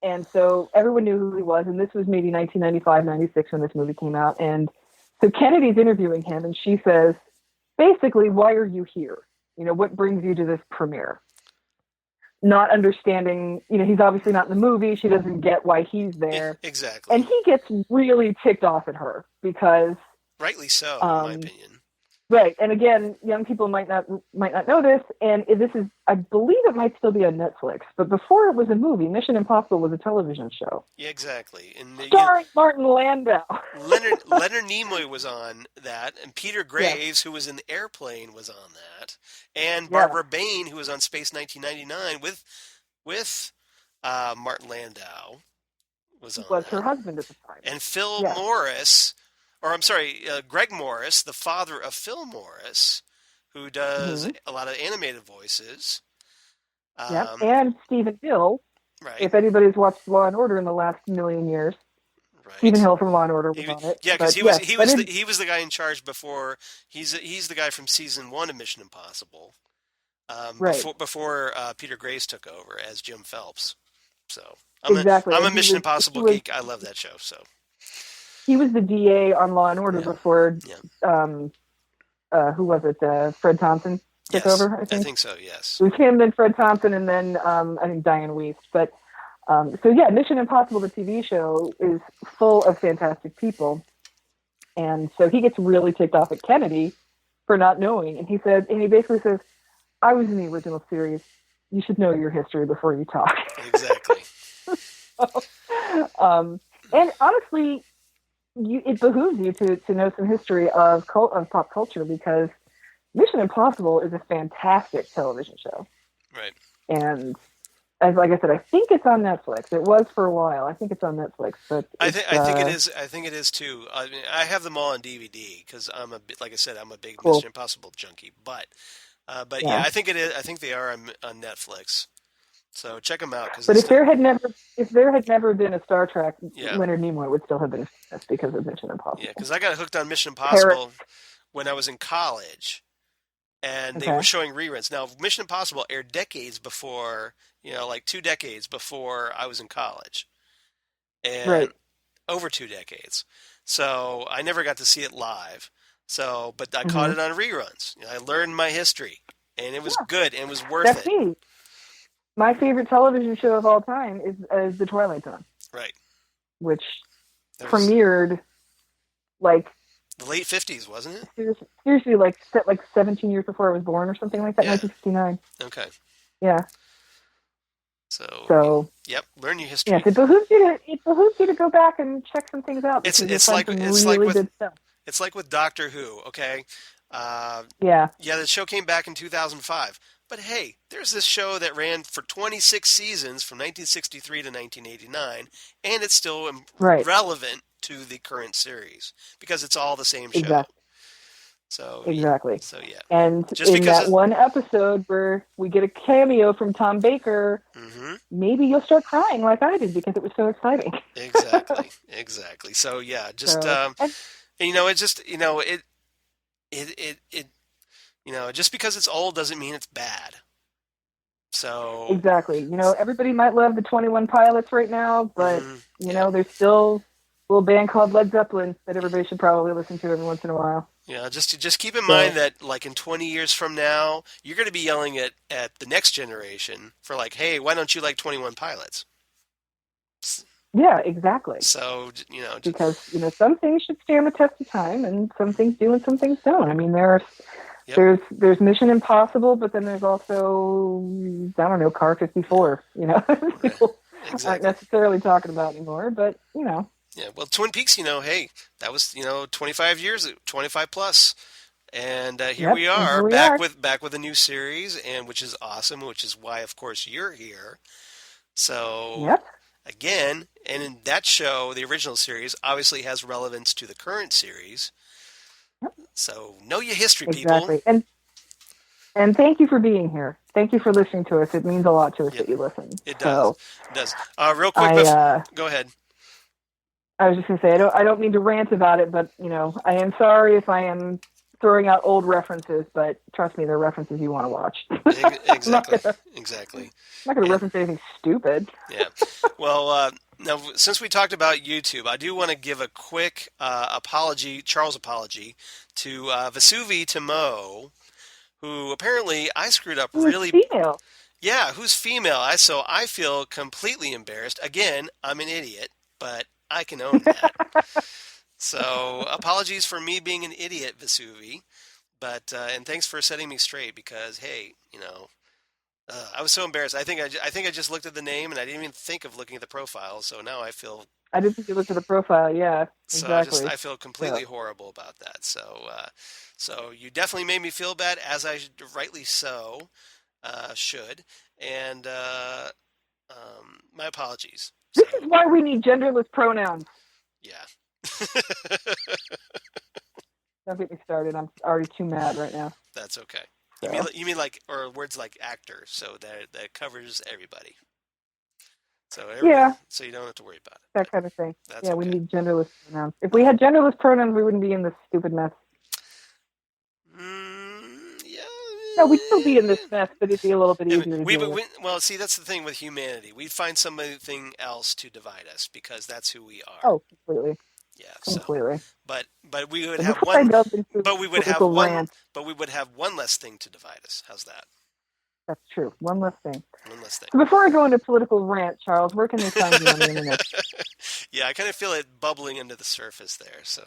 And so everyone knew who he was, and this was maybe 1995, 96 when this movie came out. And so Kennedy's interviewing him, and she says, basically, why are you here? You know, what brings you to this premiere? Not understanding, you know, he's obviously not in the movie. She doesn't get why he's there. Exactly. And he gets really ticked off at her because... Rightly so, in my opinion. Right, and again, young people might not know this, and this is, I believe it might still be on Netflix, but before it was a movie, Mission Impossible was a television show. Yeah, exactly. And starring Martin Landau. Leonard Nimoy was on that, and Peter Graves, who was in the Airplane, was on that, and Barbara Bain, who was on Space 1999 with Martin Landau, was on that. Her husband at the time. And Phil Morris... Or I'm sorry, Greg Morris, the father of Phil Morris, who does a lot of animated voices. And Stephen Hill. Right. If anybody's watched Law and Order in the last million years, Stephen Hill from Law and Order was on it. Yeah, because he was the guy in charge before. He's the guy from season 1 of Mission Impossible. Before Peter Graves took over as Jim Phelps. So I'm a Mission Impossible geek. I love that show. So. He was the DA on Law and Order before, who was it? Fred Thompson took over, I think. I think so, yes. It was him, then Fred Thompson, and then I think Diane Wiest. But, Mission Impossible, the TV show, is full of fantastic people. And so he gets really ticked off at Kennedy for not knowing. And he basically says, I was in the original series. You should know your history before you talk. Exactly. And honestly... it behooves you to know some history of pop culture because Mission Impossible is a fantastic television show. Right. And like I said, I think it's on Netflix. It was for a while. I think it's on Netflix, but I think it is. I think it is too. I mean, I have them all on DVD because I'm like I said, I'm a big Mission Impossible junkie. But I think it is. I think they are on Netflix. So check them out. But if there had never been a Star Trek, Leonard Nimoy would still have been famous because of Mission Impossible. Yeah, because I got hooked on Mission Impossible when I was in college, and they were showing reruns. Now, Mission Impossible aired decades before, like 2 decades before I was in college, and over 2 decades. So I never got to see it live. So, but I caught it on reruns. I learned my history, and it was good, and it was worth it. My favorite television show of all time is The Twilight Zone. Right. Which premiered like the late 50s, wasn't it? Seriously, like 17 years before I was born or something like that, 1969. Okay. Yeah. So yep, learn your history. Yes, it behooves you to go back and check some things out. It's like with Doctor Who, okay? The show came back in 2005. But hey, there's this show that ran for 26 seasons from 1963 to 1989, and it's still relevant to the current series because it's all the same show. Exactly. So exactly. So yeah. And just in that one episode where we get a cameo from Tom Baker, maybe you'll start crying like I did because it was so exciting. Exactly. So yeah, just just because it's old doesn't mean it's bad. So exactly. Everybody might love the 21 Pilots right now, but there's still a little band called Led Zeppelin that everybody should probably listen to every once in a while. Yeah, just keep in mind that like in 20 years from now, you're going to be yelling at the next generation for like, hey, why don't you like 21 Pilots? Yeah, exactly. So, because, some things should stand the test of time and some things do and some things don't. I mean, there's Mission Impossible, but then there's also, I don't know, Car 54, people aren't necessarily talking about anymore, but, Yeah, well, Twin Peaks, hey, that was, 25 plus And here Yep, we and are here we are. back with a new series, and which is awesome, which is why, of course, you're here. So Yep, again, and in that show, the original series obviously has relevance to the current series. yep, So know your history, people. exactly. And thank you for being here. Thank you for listening to us. It means a lot to us Yeah, that you listen. it does. So It does. Real quick, I go ahead. I was just gonna say I don't mean to rant about it, but I am sorry if I am throwing out old references, but trust me, they're references you want to watch. I'm not Exactly, gonna exactly. And reference anything stupid. yeah, well, now since we talked about YouTube, I do want to give a quick apology, Charles apology, to Vesuvi Timo, who apparently I screwed up Who is really. female? Yeah, who's female? So I feel completely embarrassed. Again, I'm an idiot, but I can own that. So apologies for me being an idiot, Vesuvi. But and thanks for setting me straight because hey, I was so embarrassed. I think I just looked at the name and I didn't even think of looking at the profile. So now I feel I didn't think you looked at the profile. Yeah, exactly. I feel completely So horrible about that. So you definitely made me feel bad, as I rightly so should. And my apologies. this So is why we need genderless pronouns. yeah. Don't get me started. I'm already too mad right now. That's okay. So You mean like or words like actor, so that covers everybody. So everybody, yeah, so you don't have to worry about it. that But kind of thing. that's Yeah, we okay. need genderless pronouns. If we had genderless pronouns, we wouldn't be in this stupid mess. Yeah. No, we'd still be in this mess, but it'd be a little bit easier to deal with. Well, see, that's the thing with humanity. We'd find something else to divide us because that's who we are. Oh, completely, Yeah. So, completely. but we would But have before I one, delve into but we would have political one, rant, but we would have one less thing to divide us. How's that? that's true. One less thing. One less thing. So before I go into political rant, Charles, where can they find you on the internet? Yeah, I kind of feel it bubbling under the surface there. So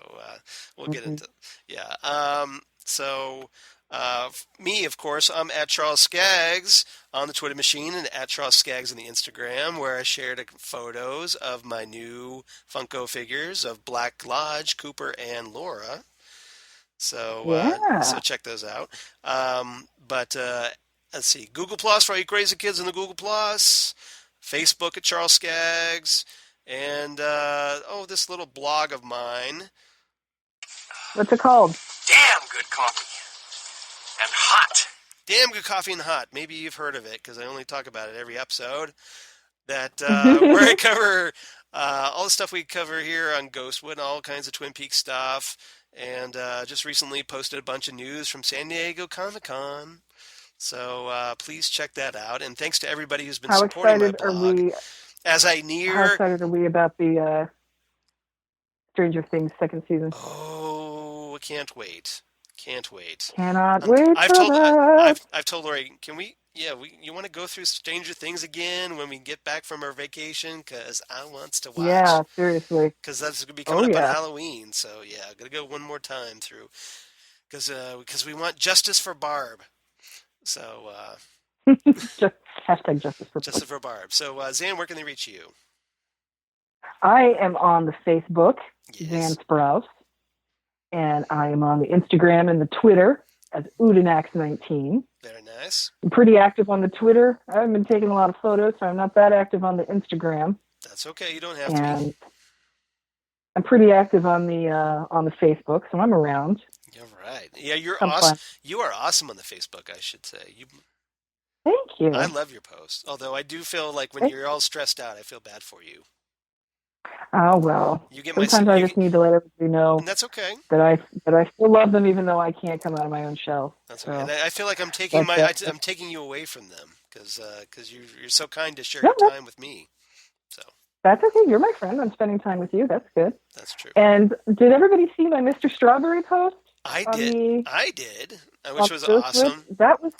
we'll get Mm-hmm. into yeah. Me, of course, I'm at Charles Skaggs on the Twitter machine and at Charles Skaggs on the Instagram, where I shared photos of my new Funko figures of Black Lodge, Cooper, and Laura. So Yeah. check those out. But let's see, Google Plus for all you crazy kids in the Google Plus, Facebook at Charles Skaggs, and this little blog of mine. What's it called? Damn good coffee. And hot. Damn Good Coffee and Hot. Maybe you've heard of it because I only talk about it every episode. That where I cover all the stuff we cover here on Ghostwood, and all kinds of Twin Peaks stuff, and just recently posted a bunch of news from San Diego Comic-Con. So please check that out. And thanks to everybody who's been How supporting my excited are blog. we? As I How near, excited are we about the Stranger Things second season? oh, I can't wait. Can't wait. Cannot wait I've for told that. I've told Lori, can we? Yeah, you want to go through Stranger Things again when we get back from our vacation? Because I wants to watch. Yeah, seriously. Because that's going to be Oh coming up on yeah. Halloween. So yeah, I'm gonna go one more time through. Because we want justice for Barb. So Just hashtag justice for justice Barb. for Barb. So Zan, where can they reach you? I am on the Facebook, Zan Yes. Sprouse, and I am on the Instagram and the Twitter as Udinax19. Very nice. I'm pretty active on the Twitter. I haven't been taking a lot of photos, so I'm not that active on the Instagram. That's okay. You don't have to be. And I'm pretty active on the Facebook, so I'm around. You're right. Yeah, you're Some awesome. fun. You are awesome on the Facebook, I should say. Thank you. I love your posts. Although I do feel like when you're all stressed out, I feel bad for you. Oh well. You get Sometimes I just need to let everybody know and that's okay. that I still love them, even though I can't come out of my own shell. That's So, okay. And I feel like I'm taking I'm taking you away from them because you're so kind to share no, your time with me. So that's okay. You're my friend. I'm spending time with you. That's good. that's true. And did everybody see my Mr. Strawberry post? I did. Which was Ghostwood? awesome. That was.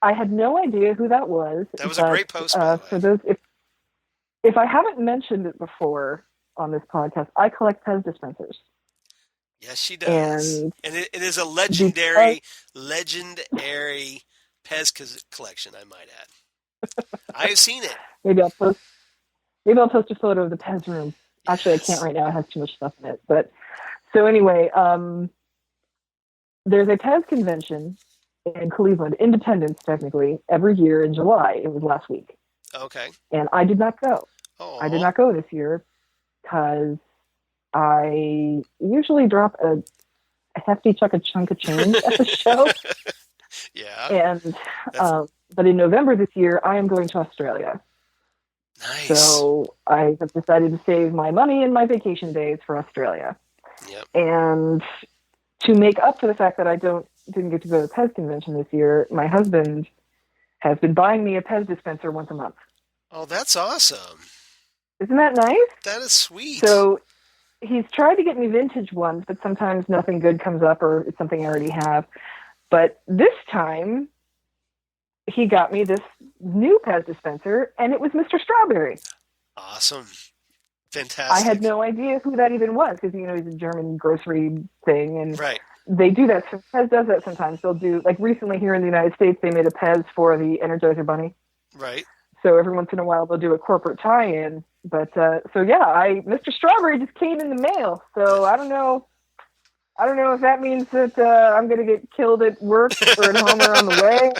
I had no idea who that was. That was a great post, by the way. For those, if I haven't mentioned it before on this podcast, I collect Pez dispensers. Yes, she does. And it is a legendary Pez collection, I might add. I have seen it. Maybe I'll post a photo of the Pez room. Actually, I can't right now. It has too much stuff in it. But so anyway, there's a Pez convention in Cleveland, Independence technically, every year in July. It was last week. Okay. And I did not go. Oh. I did not go this year because I usually drop a hefty chunk of change at the show. Yeah. And but in November this year, I am going to Australia. Nice. So I have decided to save my money and my vacation days for Australia. Yep. And to make up for the fact that I didn't get to go to the Pez convention this year, my husband has been buying me a Pez dispenser once a month. Oh, that's awesome. Isn't that nice? That is sweet. So he's tried to get me vintage ones, but sometimes nothing good comes up or it's something I already have. But this time, he got me this new Pez dispenser, and it was Mr. Strawberry. Awesome. Fantastic. I had no idea who that even was because, he's a German grocery thing. And right. They do that. Pez does that sometimes. They'll do, like recently here in the United States, they made a Pez for the Energizer Bunny. Right. So every once in a while, they'll do a corporate tie-in. But, Mr. Strawberry just came in the mail. So I don't know if that means that I'm going to get killed at work or at home or on the way.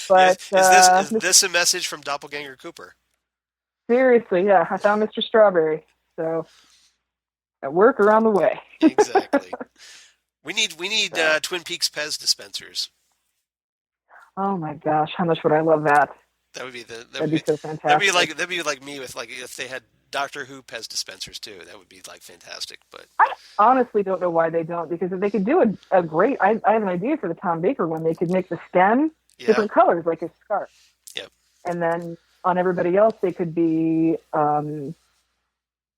But is this a message from Doppelganger Cooper? Seriously, yeah. I found Mr. Strawberry. So at work or on the way. Exactly. We need Twin Peaks Pez dispensers. Oh my gosh, how much would I love that? That'd be so fantastic. That'd be like me with if they had Doctor Who Pez dispensers too. That would be fantastic. But I honestly don't know why they don't, because if they could do a great, I have an idea for the Tom Baker one. They could make the stem different colors, like a scarf. Yep. And then on everybody else, they could be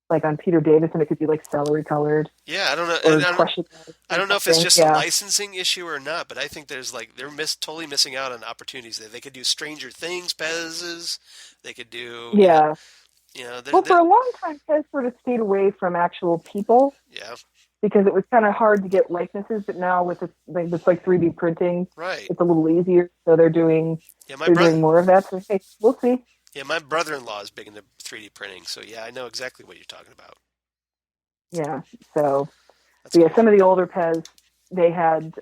like on Peter Davison, it could be like celery colored. Yeah, I don't know. I don't know if it's just a licensing issue or not, but I think they're totally missing out on opportunities there. They could do Stranger Things Pez's. They could do for a long time, Pez sort of stayed away from actual people. Yeah. Because it was kind of hard to get likenesses, but now with it's like 3D printing, right? It's a little easier, so they're doing doing more of that. So hey, we'll see. Yeah, my brother-in-law is big into 3D printing, so yeah, I know exactly what you're talking about. Yeah, so cool. Some of the older Pez, they had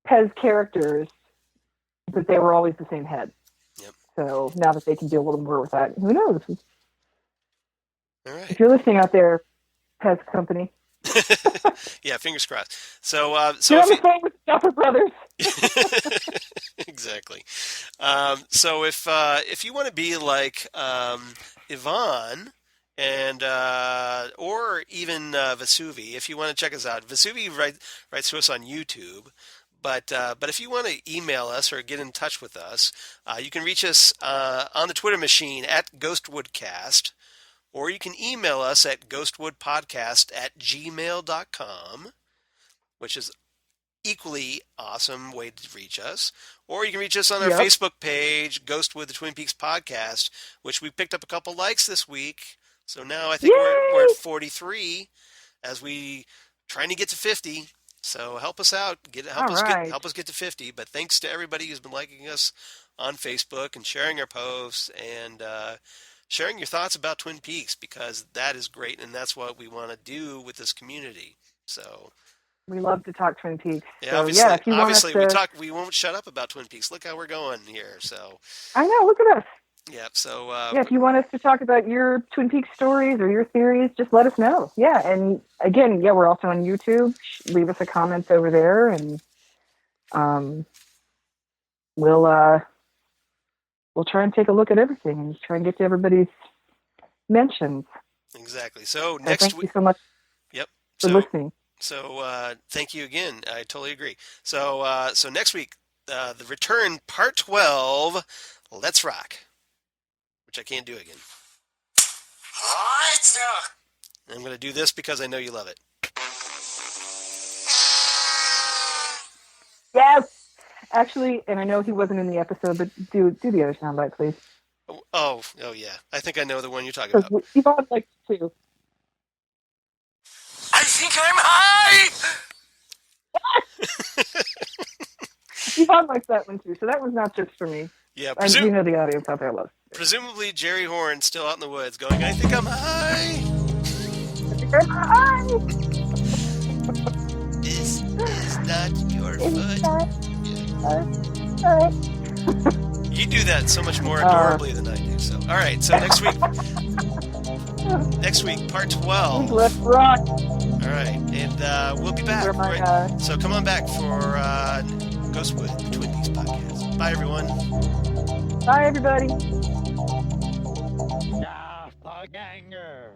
Pez characters, but they were always the same head. Yep. So now that they can do a little more with that, who knows? All right. If you're listening out there, Pez company. Yeah, fingers crossed. So you're on the phone with Duffer Brothers. Exactly. So if you want to be like Yvonne and or even Vesuvi, if you want to check us out, Vesuvi writes to us on YouTube. But if you want to email us or get in touch with us, you can reach us on the Twitter machine at GhostwoodCast. Or you can email us at ghostwoodpodcast@gmail.com, which is equally awesome way to reach us. Or you can reach us on our Facebook page, Ghostwood, the Twin Peaks Podcast, which we picked up a couple likes this week. So now I think we're at 43 as we trying to get to 50. So help us out. Help us get to 50. But thanks to everybody who's been liking us on Facebook and sharing our posts and sharing your thoughts about Twin Peaks, because that is great, and that's what we want to do with this community. So we love to talk Twin Peaks. Yeah, so, obviously we won't shut up about Twin Peaks. Look how we're going here. So I know, look at us. Yeah, so if you want us to talk about your Twin Peaks stories or your theories, just let us know. Yeah, and again, we're also on YouTube. Leave us a comment over there, and we'll try and take a look at everything and try and get to everybody's mentions. Exactly. So next week. Thank you so much. Yep. For listening. So thank you again. I totally agree. So next week, the return, part 12. Let's rock, which I can't do again. I'm going to do this because I know you love it. Yes. Actually, and I know he wasn't in the episode, but do the other soundbite, please. Oh, yeah. I think I know the one you're talking about. Yvonne likes it too. I think I'm high! Yvonne likes that one too, so that was not just for me. Yeah, I do know the audience out there loves it. Presumably Jerry Horn's still out in the woods going, I think I'm high! I think I'm high! This is not not your It's foot. not. Yeah. All right. You do that so much more adorably than I do. So, all right. So next week, part 12. Let's rock. All right, and we'll be back. Where my, Right? So come on back for Ghostwood, the Twin Peaks podcast. Bye, everyone. Bye, everybody. Doppelganger.